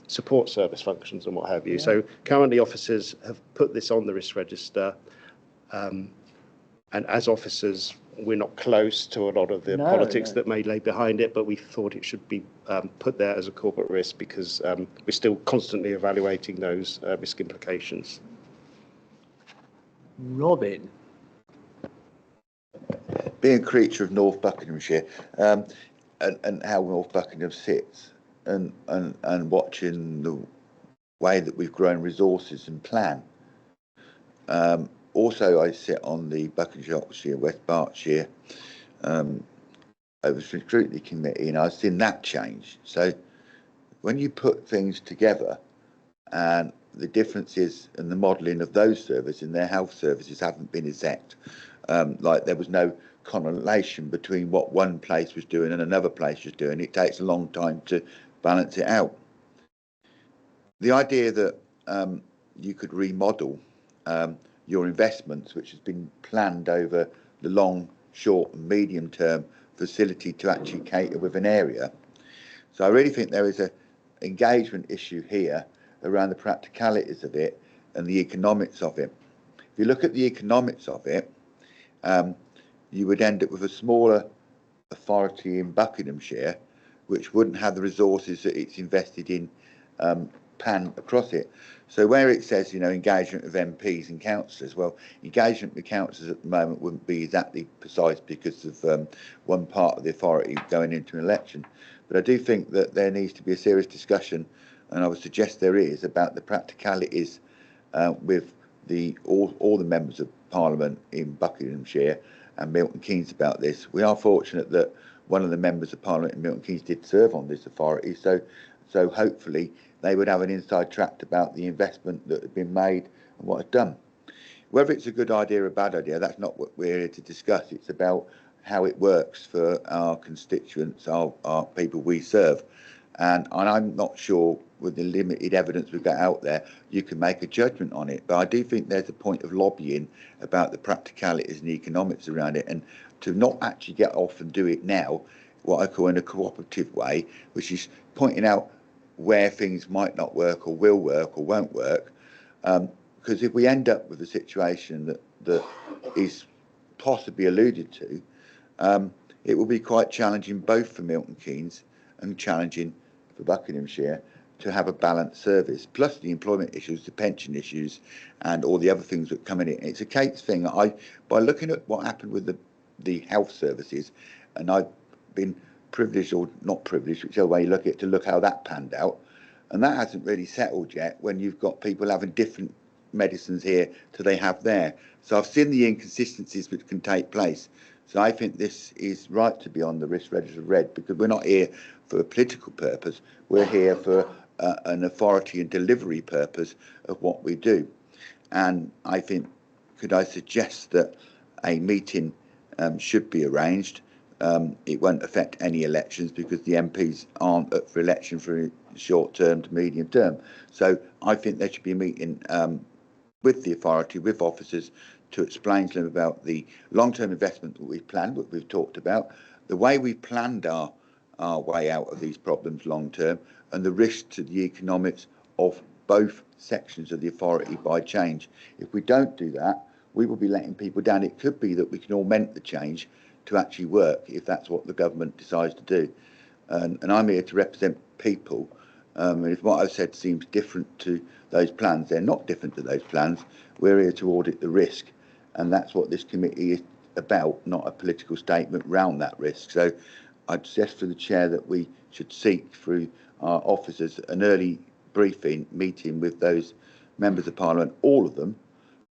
support service functions and what have you. Yeah. So currently officers have put this on the risk register, and as officers, we're not close to a lot of the politics that may lay behind it, but we thought it should be put there as a corporate risk because we're still constantly evaluating those risk implications. Robin. Being a creature of North Buckinghamshire and how North Buckingham sits and watching the way that we've grown resources and plan. Also, I sit on the Buckinghamshire, West Berkshire Oversight Scrutiny Committee, and I've seen that change. So when you put things together and the differences in the modelling of those services and their health services haven't been exact, like there was no correlation between what one place was doing and another place was doing. It takes a long time to balance it out. The idea that you could remodel your investments, which has been planned over the long, short and medium term facility to actually cater with an area. So I really think there is an engagement issue here around the practicalities of it and the economics of it. If you look at the economics of it, you would end up with a smaller authority in Buckinghamshire, which wouldn't have the resources that it's invested in pan across it. So where it says, you know, engagement with MPs and councillors, well, engagement with councillors at the moment wouldn't be exactly precise because of one part of the authority going into an election. But I do think that there needs to be a serious discussion, and I would suggest there is, about the practicalities with all the members of Parliament in Buckinghamshire and Milton Keynes about this. We are fortunate that one of the members of Parliament in Milton Keynes did serve on this authority, so hopefully they would have an inside track about the investment that had been made and what had done. Whether it's a good idea or a bad idea, that's not what we're here to discuss. It's about how it works for our constituents, our people we serve. And I'm not sure, with the limited evidence we've got out there, you can make a judgment on it. But I do think there's a point of lobbying about the practicalities and the economics around it, and to not actually get off and do it now, what I call in a cooperative way, which is pointing out where things might not work or will work or won't work. Because if we end up with a situation that is possibly alluded to, it will be quite challenging both for Milton Keynes and challenging for Buckinghamshire to have a balanced service, plus the employment issues, the pension issues, and all the other things that come in it. It's a case thing. By looking at what happened with the health services, and I've been privileged or not privileged, whichever way you look at it, to look how that panned out, and that hasn't really settled yet when you've got people having different medicines here to they have there. So I've seen the inconsistencies which can take place. So I think this is right to be on the risk register of red, because we're not here for a political purpose. We're here for an authority and delivery purpose of what we do. And I think, could I suggest that a meeting should be arranged? It won't affect any elections because the MPs aren't up for election for short term to medium term. So I think there should be a meeting with the authority, with officers, to explain to them about the long-term investment that we've planned, what we've talked about, the way we've planned our way out of these problems long-term, and the risk to the economics of both sections of the authority by change. If we don't do that, we will be letting people down. It could be that we can augment the change to actually work if that's what the government decides to do. And I'm here to represent people. And if what I've said seems different to those plans, they're not different to those plans. We're here to audit the risk, and that's what this committee is about, not a political statement around that risk. So I'd suggest to the chair that we should seek through our officers an early briefing meeting with those members of Parliament, all of them,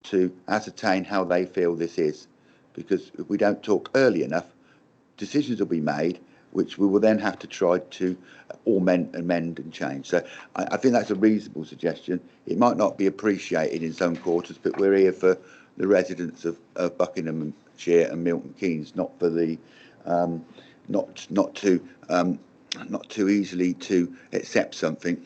to ascertain how they feel this is, because if we don't talk early enough, decisions will be made which we will then have to try to augment, amend and change. So I think that's a reasonable suggestion. It might not be appreciated in some quarters, but we're here for the residents of Buckinghamshire and Milton Keynes, not for the not too easily to accept something.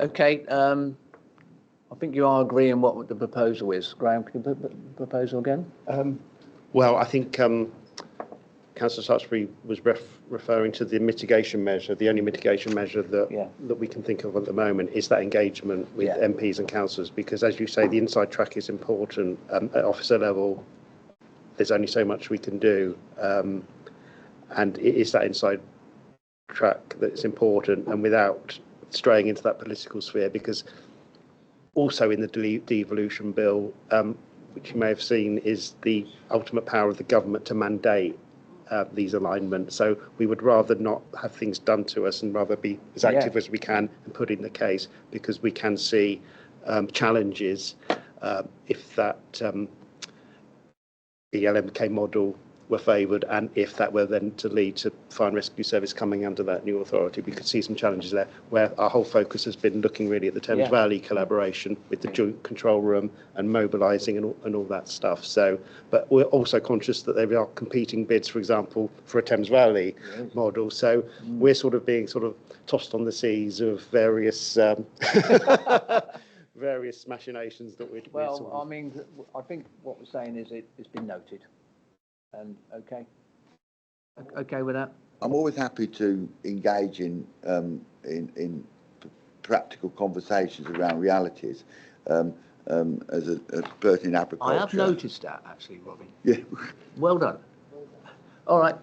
Okay, I think you are agreeing what the proposal is. Graham, can you put the proposal again? Well, I think Councillor Sutsbury was referring to the mitigation measure. The only mitigation measure that we can think of at the moment is that engagement with MPs and councillors, because, as you say, the inside track is important. At officer level, there's only so much we can do, and it is that inside track that's important, and without straying into that political sphere, because also in the devolution bill, which you may have seen, is the ultimate power of the government to mandate these alignments. So we would rather not have things done to us and rather be as active as we can and put in the case, because we can see challenges if that ELMK model were favoured, and if that were then to lead to fire and rescue service coming under that new authority, we could see some challenges there, where our whole focus has been looking really at the Thames Valley collaboration with the joint control room and mobilising and all that stuff. So, but we're also conscious that there are competing bids, for example, for a Thames Valley model. So we're sort of being tossed on the seas of various various machinations that we'd. Well, I mean, I think what we're saying is it's been noted. And okay with that? I'm always happy to engage in practical conversations around realities as a person in agriculture. I have noticed that, actually, Robbie. Yeah. Well done. All right.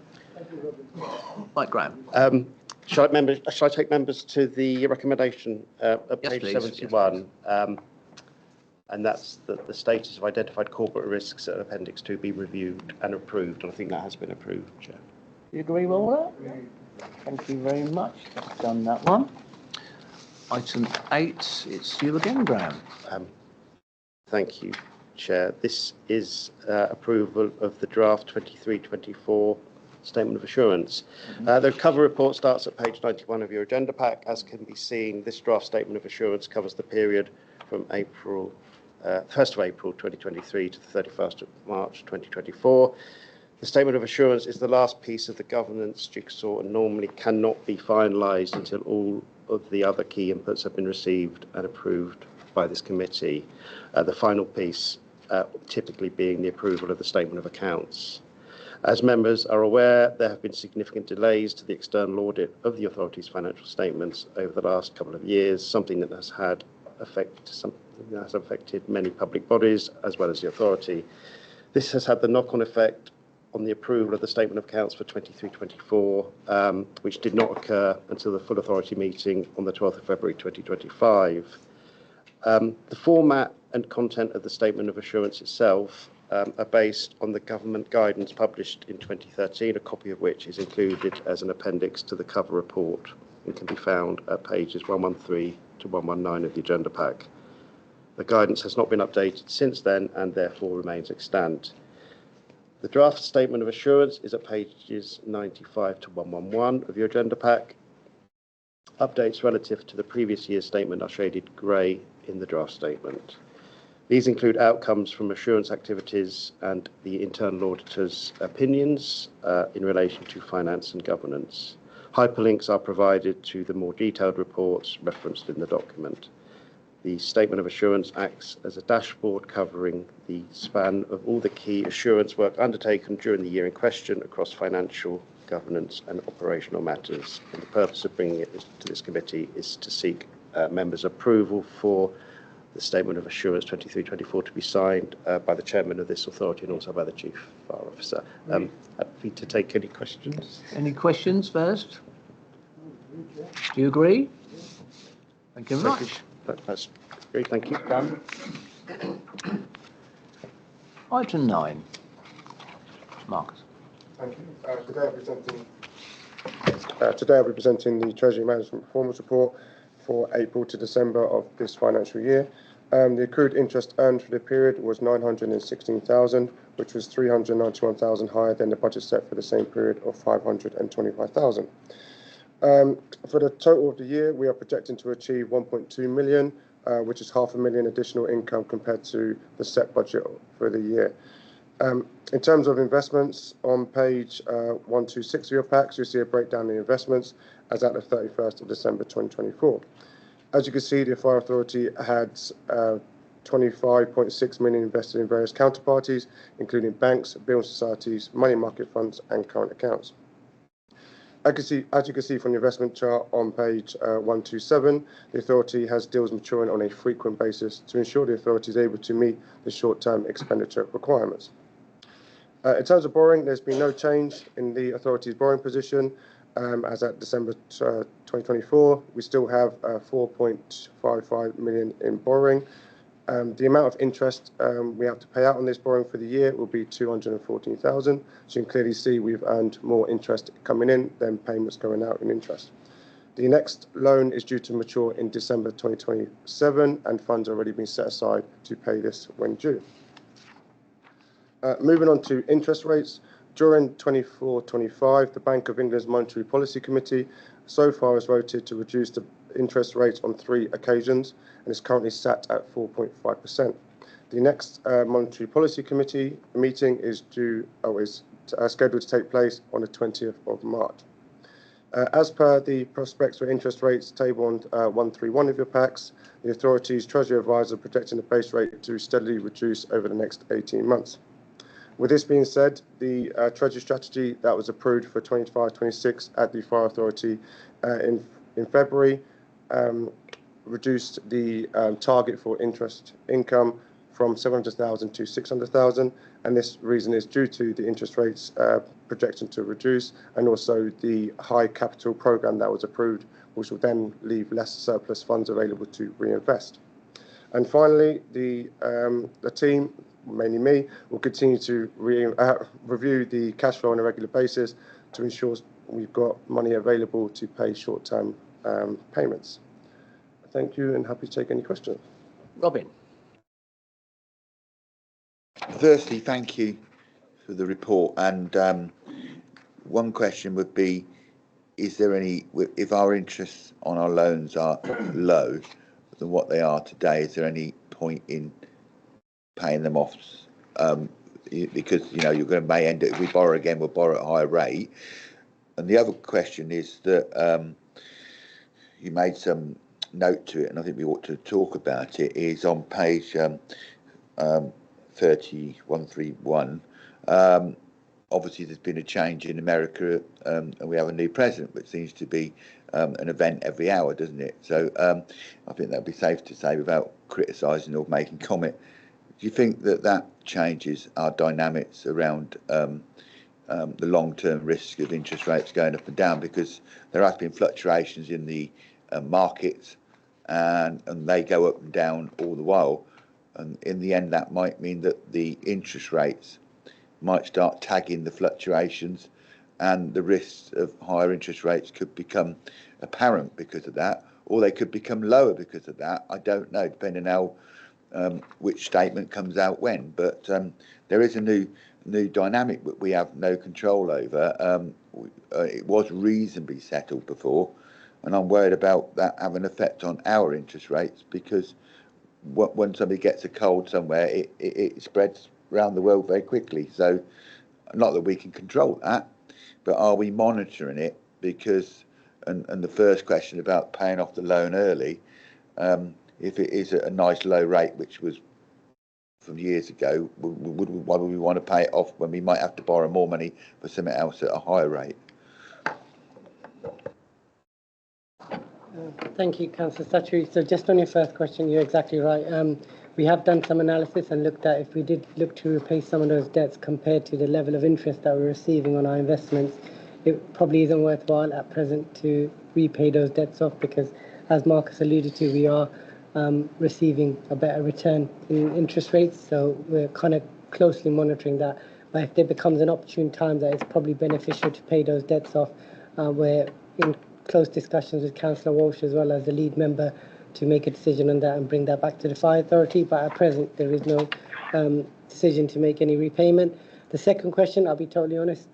Right, Graham. Shall I take members to the recommendation at page 71? And that's the status of identified corporate risks at Appendix 2 be reviewed and approved. And I think that has been approved, Chair. You agree with all that? Thank you very much. I've done that one. Item 8, it's you again, Graham. Thank you, Chair. This is approval of the draft 23-24 Statement of Assurance. The cover report starts at page 91 of your agenda pack. As can be seen, this draft Statement of Assurance covers the period from 1st of April 2023 to the 31st of March 2024. The Statement of Assurance is the last piece of the governance jigsaw and normally cannot be finalised until all of the other key inputs have been received and approved by this committee. The final piece typically being the approval of the Statement of Accounts. As members are aware, there have been significant delays to the external audit of the authority's financial statements over the last couple of years, something that has affected many public bodies as well as the authority. This has had the knock-on effect on the approval of the Statement of Accounts for 23-24, which did not occur until the full authority meeting on the 12th of February 2025. The format and content of the Statement of Assurance itself are based on the government guidance published in 2013, a copy of which is included as an appendix to the cover report and can be found at pages 113 to 119 of the agenda pack. The guidance has not been updated since then and therefore remains extant. The draft Statement of Assurance is at pages 95 to 111 of your agenda pack. Updates relative to the previous year's statement are shaded grey in the draft statement. These include outcomes from assurance activities and the internal auditor's opinions in relation to finance and governance. Hyperlinks are provided to the more detailed reports referenced in the document. The Statement of Assurance acts as a dashboard covering the span of all the key assurance work undertaken during the year in question across financial, governance and operational matters. And the purpose of bringing it to this committee is to seek members' approval for the Statement of Assurance 23-24 to be signed by the chairman of this authority and also by the chief fire officer. Happy to take any questions. Any questions first? Do you agree? Thank you very much. That's great. Thank you. Item 9. Marcus. Thank you. Today I'll be presenting the Treasury Management Performance Report for April to December of this financial year. The accrued interest earned for the period was 916,000, which was 391,000 higher than the budget set for the same period of 525,000. For the total of the year, we are projecting to achieve 1.2 million, which is £500,000 additional income compared to the set budget for the year. In terms of investments, on page 126 of your packs, you'll see a breakdown of the investments as at the 31st of December 2024. As you can see, the Fire Authority had 25.6 million invested in various counterparties, including banks, building societies, money market funds, and current accounts. As you can see from the investment chart on page 127, the Authority has deals maturing on a frequent basis to ensure the Authority is able to meet the short-term expenditure requirements. In terms of borrowing, there's been no change in the Authority's borrowing position. As at December 2024, we still have 4.55 million in borrowing. The amount of interest we have to pay out on this borrowing for the year will be 214,000. So you can clearly see we've earned more interest coming in than payments going out in interest. The next loan is due to mature in December 2027, and funds have already been set aside to pay this when due. Moving on to interest rates. During 24-25, the Bank of England's Monetary Policy Committee so far has voted to reduce the interest rates on 3 occasions and is currently sat at 4.5%. The next Monetary Policy Committee meeting is scheduled to take place on the 20th of March. As per the prospects for interest rates table on 131 of your packs, the Authority's Treasury Advisor projecting the base rate to steadily reduce over the next 18 months. With this being said, the Treasury strategy that was approved for 25-26 at the Fire Authority in February reduced the target for interest income from 700,000 to 600,000, and this reason is due to the interest rates projection to reduce, and also the high capital programme that was approved, which will then leave less surplus funds available to reinvest. And finally, the team, mainly me, will continue to review the cash flow on a regular basis to ensure we've got money available to pay short-term payments. Thank you, and happy to take any questions. Robin. Firstly, thank you for the report. And one question would be, is there any, if our interests on our loans are low than what they are today, is there any point in paying them off? Because, you're going to may end up, if we borrow again, we'll borrow at a higher rate. And the other question is that you made some note to it, and I think we ought to talk about it, is on page 131. Obviously, there's been a change in America, and we have a new president, which seems to be an event every hour, doesn't it? So I think that'd be safe to say, without criticising or making comment, do you think that changes our dynamics around the long-term risk of interest rates going up and down? Because there has been fluctuations in the markets, and they go up and down all the while. And in the end, that might mean that the interest rates might start tagging the fluctuations, and the risks of higher interest rates could become apparent because of that, or they could become lower because of that. I don't know, depending on how which statement comes out when. But there is a new dynamic that we have no control over. It was reasonably settled before, and I'm worried about that having an effect on our interest rates, because when somebody gets a cold somewhere, it spreads around the world very quickly. So not that we can control that, but are we monitoring it? Because, and the first question about paying off the loan early, if it is at a nice low rate, which was from years ago, why would we want to pay it off when we might have to borrow more money for something else at a higher rate? Thank you, Councillor Satchery. So just on your first question, you're exactly right. We have done some analysis and looked at if we did look to repay some of those debts compared to the level of interest that we're receiving on our investments, it probably isn't worthwhile at present to repay those debts off because, as Marcus alluded to, we are receiving a better return in interest rates. So we're kind of closely monitoring that. But if there becomes an opportune time that it's probably beneficial to pay those debts off, we're in close discussions with Councillor Walsh as well as the lead member to make a decision on that and bring that back to the Fire Authority. But at present, there is no decision to make any repayment. The second question, I'll be totally honest,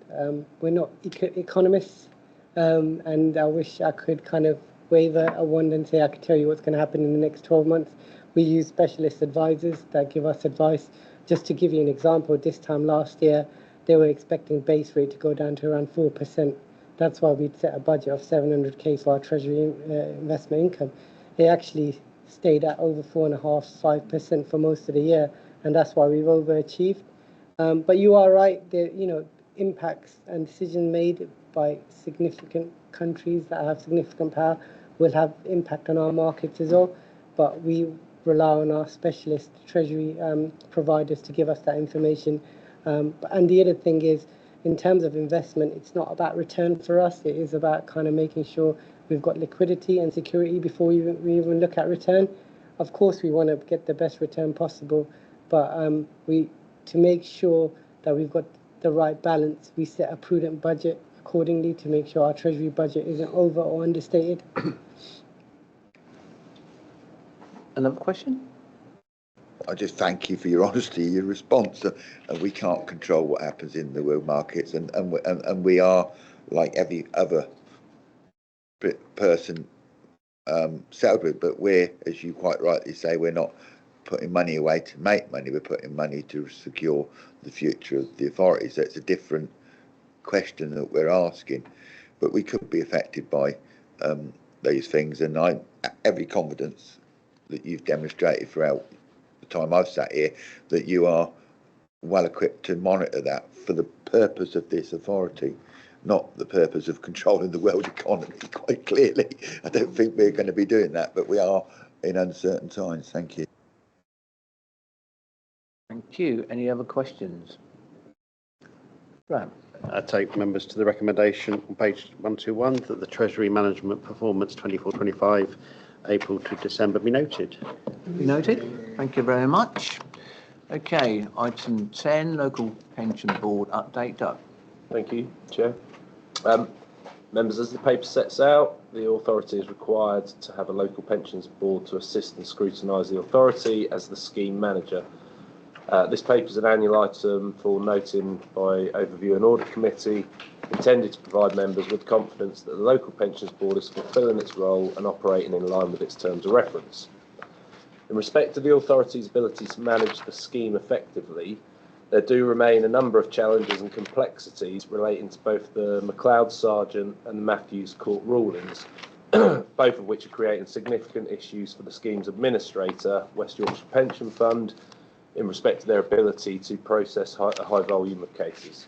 we're not economists, and I wish I could kind of wave a wand and say I could tell you what's going to happen in the next 12 months. We use specialist advisors that give us advice. Just to give you an example, this time last year, they were expecting base rate to go down to around 4%. That's why we'd set a budget of 700k for our Treasury investment income. It actually stayed at over 4.5–5% for most of the year, and that's why we've overachieved. But you are right, there, impacts and decisions made by significant countries that have significant power will have impact on our markets as well. But we rely on our specialist Treasury providers to give us that information. And the other thing is, in terms of investment, it's not about return for us. It is about kind of making sure we've got liquidity and security before we even look at return. Of course, we want to get the best return possible, but to make sure that we've got the right balance, we set a prudent budget accordingly to make sure our Treasury budget isn't over or understated. Another question? I just thank you for your honesty, your response. We can't control what happens in the world markets, and we are, like every other person, settled with, but we're, as you quite rightly say, we're not putting money away to make money, we're putting money to secure the future of the authority. So it's a different question that we're asking, but we could be affected by these things, and I have every confidence that you've demonstrated throughout the time I've sat here that you are well equipped to monitor that for the purpose of this authority, not the purpose of controlling the world economy. Quite clearly, I don't think we're going to be doing that, but we are in uncertain times. Thank you. Thank you. Any other questions? Graham. I take members to the recommendation on page 121 that the Treasury Management Performance 24-25 April to December be noted. Be noted. Thank you very much. Okay, item 10, Local Pension Board update. Doug. Thank you, Chair. Members, as the paper sets out, the authority is required to have a local pensions board to assist and scrutinise the authority as the scheme manager. This paper is an annual item for noting by Overview and Audit Committee, intended to provide members with confidence that the local pensions board is fulfilling its role and operating in line with its terms of reference. In respect to the authority's ability to manage the scheme effectively, there do remain a number of challenges and complexities relating to both the MacLeod Sargent and the Matthews Court rulings, both of which are creating significant issues for the scheme's administrator, West Yorkshire Pension Fund, in respect to their ability to process a high volume of cases.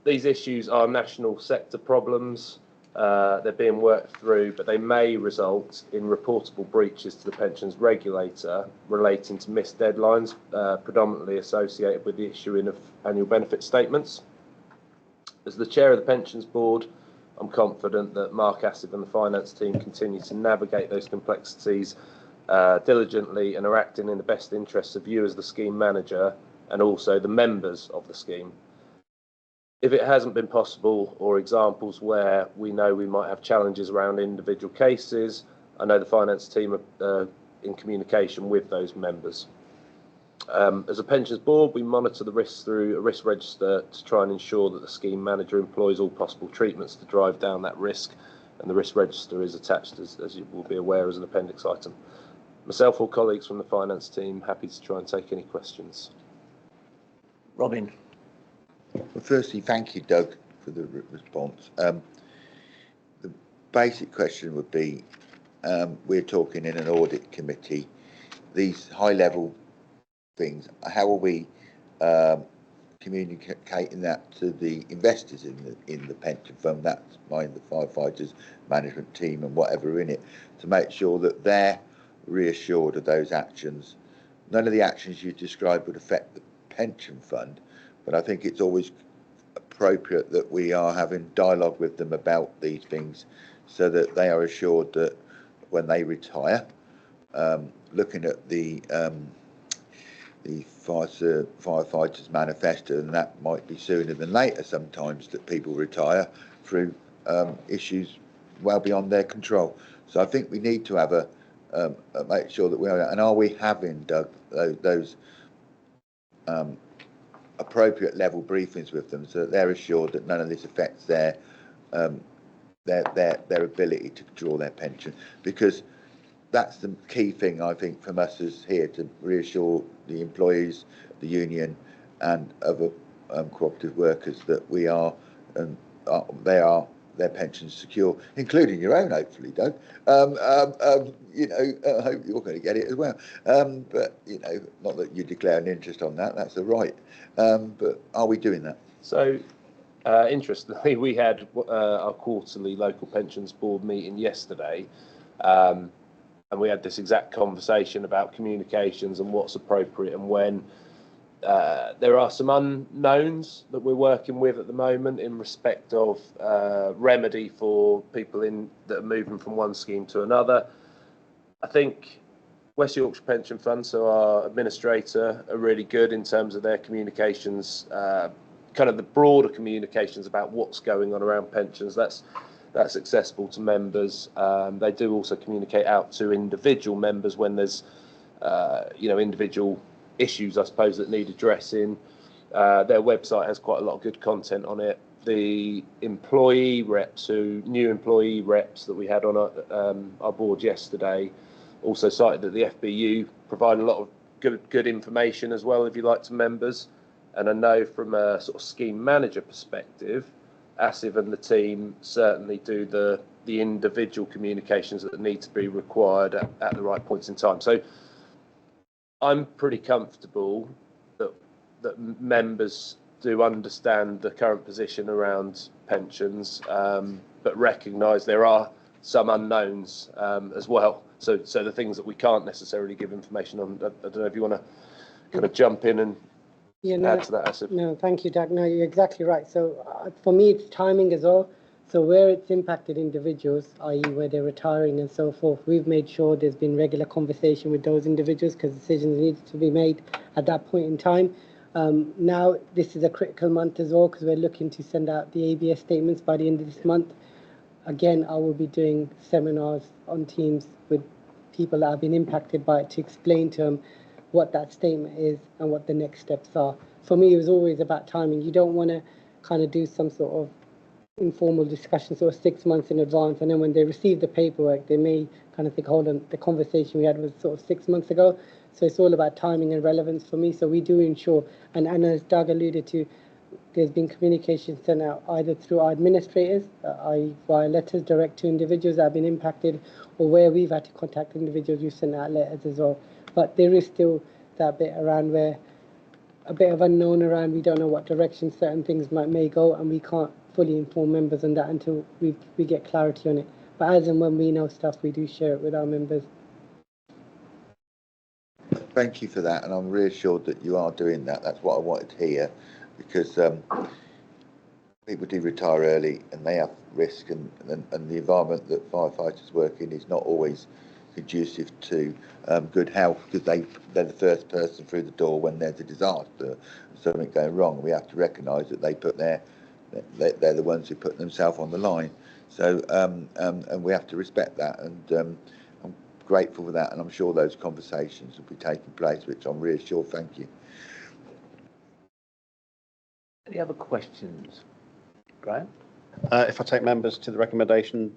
These issues are national sector problems. They're being worked through, but they may result in reportable breaches to the pensions regulator relating to missed deadlines, predominantly associated with the issuing of annual benefit statements. As the chair of the pensions board, I'm confident that Mark Asif and the finance team continue to navigate those complexities diligently and are acting in the best interests of you as the scheme manager and also the members of the scheme. If it hasn't been possible, or examples where we know we might have challenges around individual cases, I know the finance team are in communication with those members. As a pensions board, we monitor the risks through a risk register to try and ensure that the scheme manager employs all possible treatments to drive down that risk, and the risk register is attached, as you will be aware, as an appendix item. Myself or colleagues from the finance team happy to try and take any questions. Robin. Well, firstly, thank you, Doug, for the response. The basic question would be, we're talking in an audit committee, these high-level things, how are we communicating that to the investors in the pension fund, that's mind the firefighters management team and whatever in it, to make sure that they're reassured of those actions. None of the actions you described would affect the pension fund, but I think it's always appropriate that we are having dialogue with them about these things so that they are assured that when they retire, looking at the firefighters manifesto, and that might be sooner than later sometimes that people retire through issues well beyond their control. So I think we need to have make sure that we are, and are we having, Doug, those appropriate level briefings with them so that they're assured that none of this affects their ability to draw their pension, because that's the key thing, I think, from us as here, to reassure the employees, the union and other cooperative workers that we are, their pensions secure, including your own, hopefully, Doug. You know, I hope you're going to get it as well. But, you know, not that you declare an interest on that, that's the right. But are we doing that? So, interestingly, we had our quarterly local pensions board meeting yesterday. And we had this exact conversation about communications and what's appropriate and when. There are some unknowns that we're working with at the moment in respect of remedy for people that are moving from one scheme to another. I think West Yorkshire Pension Fund, so our administrator, are really good in terms of their communications, kind of the broader communications about what's going on around pensions. That's accessible to members. They do also communicate out to individual members when there's, you know, individual issues, I suppose, that need addressing. Their website has quite a lot of good content on it. The employee reps, new employee reps that we had on our board yesterday, also cited that the FBU provide a lot of good information as well, if you like, to members. And I know from a sort of scheme manager perspective, Asif and the team certainly do the individual communications that need to be required at the right points in time. So I'm pretty comfortable that members do understand the current position around pensions, but recognise there are some unknowns as well. So the things that we can't necessarily give information on. I don't know if you want to kind of jump in and add to that, Asif. No, thank you, Doug. No, you're exactly right. So for me, it's timing as well. So where it's impacted individuals, i.e. where they're retiring and so forth, we've made sure there's been regular conversation with those individuals because decisions need to be made at that point in time. Now, this is a critical month as well because we're looking to send out the ABS statements by the end of this month. Again, I will be doing seminars on Teams with people that have been impacted by it to explain to them what that statement is and what the next steps are. For me, it was always about timing. You don't want to kind of do some sort of informal discussion sort of 6 months in advance, and then when they receive the paperwork, they may kind of think, hold on, the conversation we had was sort of 6 months ago. So it's all about timing and relevance for me. So we do ensure, and as Doug alluded to, there's been communication sent out either through our administrators, i.e. via letters direct to individuals that have been impacted, or where we've had to contact individuals, we've sent out letters as well. But there is still that bit around where a bit of unknown around, we don't know what direction certain things may go, and we can't fully inform members on that until we get clarity on it. But as and when we know stuff, we do share it with our members. Thank you for that, and I'm reassured that you are doing that. That's what I wanted to hear, because people do retire early and they have risk, and the environment that firefighters work in is not always conducive to good health, because they're the first person through the door when there's a disaster, something going wrong. We have to recognise that they're the ones who put themselves on the line. So and we have to respect that, and I'm grateful for that, and I'm sure those conversations will be taking place, which I'm reassured. Thank you. Any other questions, Graham? If I take members to the recommendation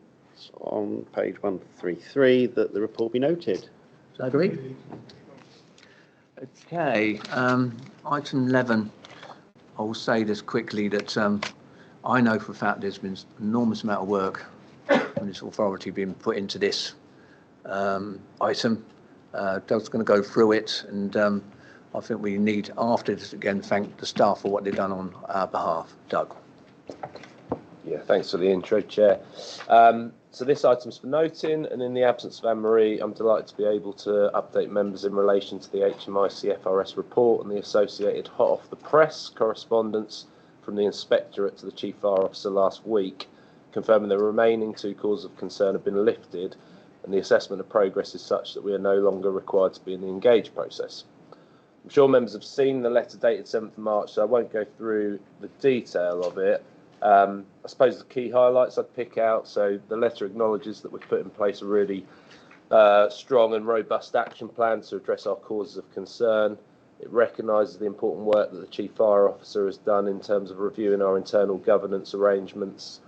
on page 133, that the report be noted. So agreed. Okay, item 11. I will say this quickly, that I know for a fact there's been an enormous amount of work and this authority being put into this item. Doug's going to go through it, and I think we need, after this, again, thank the staff for what they've done on our behalf. Doug. Yeah, thanks for the intro, Chair. So this item's for noting, and in the absence of Anne-Marie, I'm delighted to be able to update members in relation to the HMI CFRS report and the associated hot off the press correspondence from the Inspectorate to the Chief Fire Officer last week, confirming the remaining 2 causes of concern have been lifted, and the assessment of progress is such that we are no longer required to be in the engage process. I'm sure members have seen the letter dated 7th of March, so I won't go through the detail of it. I suppose the key highlights I'd pick out. So the letter acknowledges that we've put in place a really strong and robust action plan to address our causes of concern. It recognises the important work that the Chief Fire Officer has done in terms of reviewing our internal governance arrangements.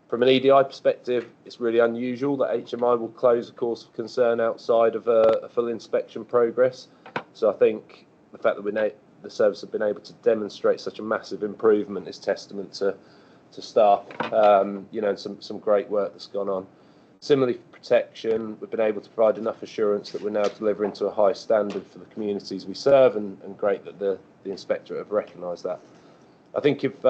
From an EDI perspective, it's really unusual that HMI will close a cause of concern outside of a full inspection progress. So I think the fact that the service have been able to demonstrate such a massive improvement is testament to staff, you know, and some great work that's gone on. Similarly, for protection, we've been able to provide enough assurance that we're now delivering to a high standard for the communities we serve, and great that the Inspectorate have recognised that. I think if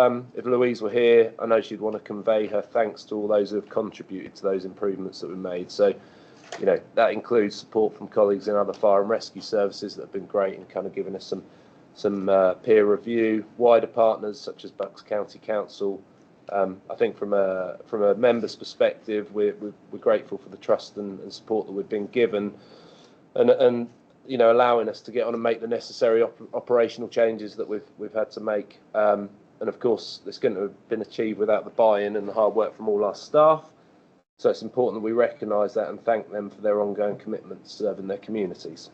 Louise were here, I know she'd want to convey her thanks to all those who have contributed to those improvements that we made. So, you know, that includes support from colleagues in other fire and rescue services that have been great in kind of giving us some peer review, wider partners such as Bucks County Council. I think from a member's perspective, we're grateful for the trust and support that we've been given, and you know, allowing us to get on and make the necessary operational changes that we've had to make. And of course, this couldn't have been achieved without the buy-in and the hard work from all our staff. So it's important that we recognise that and thank them for their ongoing commitment to serving their communities.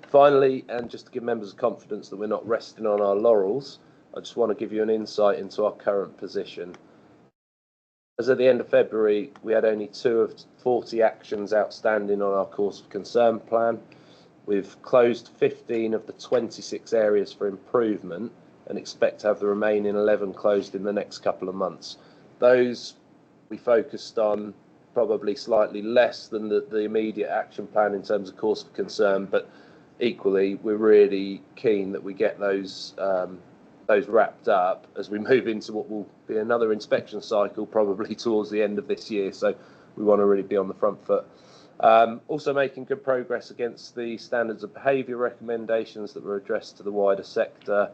Finally, and just to give members confidence that we're not resting on our laurels, I just want to give you an insight into our current position. As at the end of February, we had only 2 of 40 actions outstanding on our cause of concern plan. We've closed 15 of the 26 areas for improvement and expect to have the remaining 11 closed in the next couple of months. Those we focused on probably slightly less than the immediate action plan in terms of cause of concern, but equally, we're really keen that we get those wrapped up as we move into what will be another inspection cycle probably towards the end of this year. So we want to really be on the front foot. Also making good progress against the standards of behaviour recommendations that were addressed to the wider sector.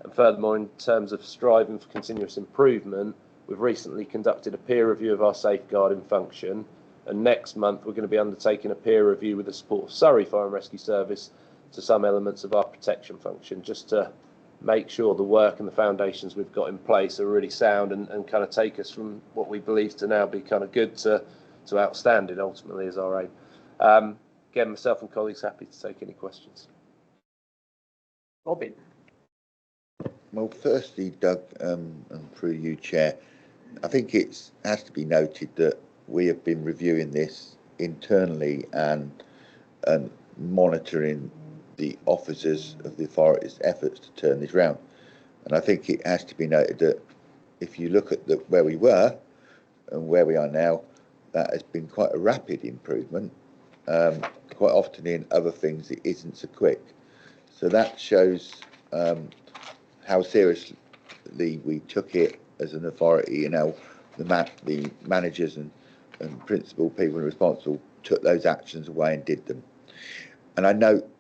And furthermore, in terms of striving for continuous improvement, we've recently conducted a peer review of our safeguarding function. And next month, we're going to be undertaking a peer review with the support of Surrey Fire and Rescue Service to some elements of our protection function, just to make sure the work and the foundations we've got in place are really sound and kind of take us from what we believe to now be kind of good to outstanding, ultimately, is our aim. Again, myself and colleagues happy to take any questions. Robin. Well, firstly, Doug, and through you, Chair, I think it has to be noted that we have been reviewing this internally and monitoring the officers of the authority's efforts to turn this round. And I think it has to be noted that if you look at where we were and where we are now, that has been quite a rapid improvement. Quite often in other things, it isn't so quick. So that shows how seriously we took it as an authority, and how the managers and principal people responsible took those actions away and did them. And I note,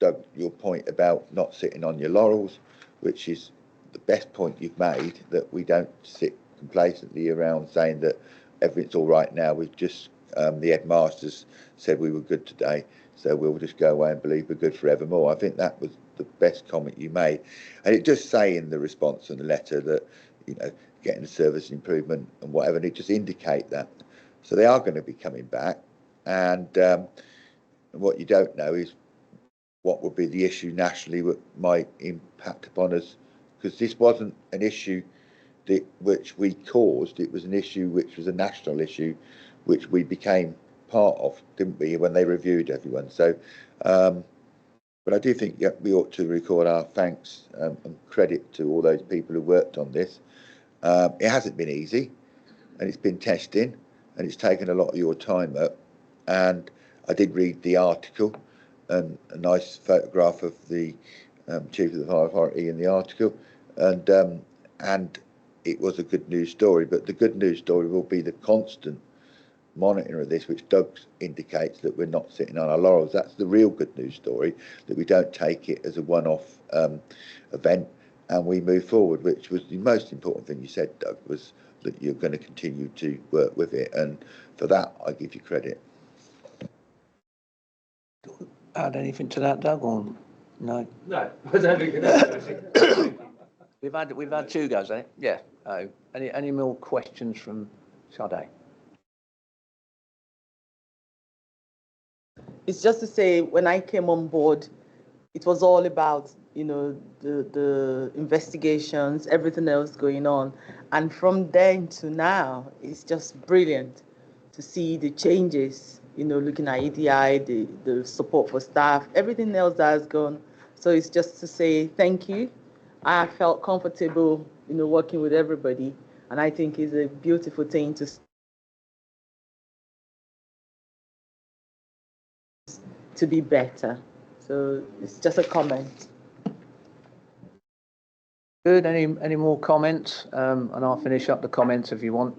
Doug, your point about not sitting on your laurels, which is the best point you've made, that we don't sit complacently around saying that everything's all right now. We've just, the headmasters said we were good today, so we'll just go away and believe we're good forevermore. I think that was the best comment you made. And it does say in the response and the letter that, you know, getting the service improvement and whatever, and it just indicate that. So they are going to be coming back. And what you don't know is what would be the issue nationally that might impact upon us, because this wasn't an issue which we caused. It was an issue which was a national issue, which we became part of, didn't we, when they reviewed everyone. So, but I do think we ought to record our thanks and credit to all those people who worked on this. It hasn't been easy, and it's been testing, and it's taken a lot of your time up. And I did read the article, and a nice photograph of the chief of the fire authority in the article, and it was a good news story. But the good news story will be the constant monitoring of this, which Doug indicates that we're not sitting on our laurels. That's the real good news story, that we don't take it as a one-off event and we move forward, which was the most important thing you said, Doug, was that you're going to continue to work with it, and for that I give you credit. Add anything to that, Doug, or no? No, I don't think it is. We've had two goes, eh? Yeah. Oh, any more questions from Sade? It's just to say, when I came on board, it was all about, you know, the investigations, everything else going on. And from then to now, it's just brilliant to see the changes, you know, looking at EDI, the support for staff, everything else that has gone. So it's just to say thank you. I felt comfortable, you know, working with everybody. And I think it's a beautiful thing to be better. So it's just a comment. Good. Any more comments? And I'll finish up the comments if you want.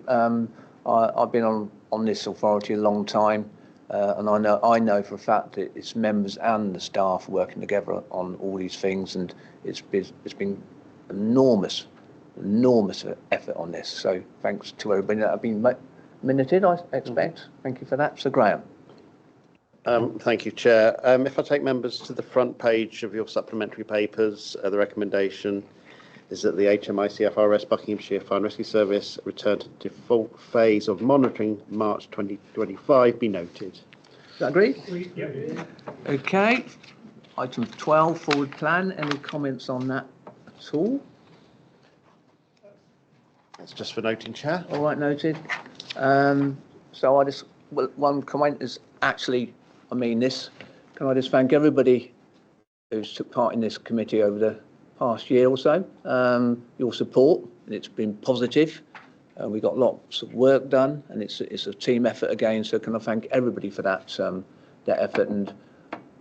I've been on this authority a long time, and I know for a fact that it's members and the staff working together on all these things, and it's been enormous effort on this. So thanks to everybody that have been minuted, I expect. Thank you for that. So Graham. Thank you, Chair. If I take members to the front page of your supplementary papers, the recommendation is that the HMICFRS Buckinghamshire Fire and Rescue Service return to the default phase of monitoring March 2025 be noted. Is that agreed? Yeah. Okay. Item 12, forward plan. Any comments on that at all? That's just for noting, Chair. All right, noted. So one comment is actually, I mean this, can I just thank everybody who's took part in this committee over the past year or so, your support, and it's been positive. We got lots of work done, and it's a team effort again. So can I thank everybody for that effort, and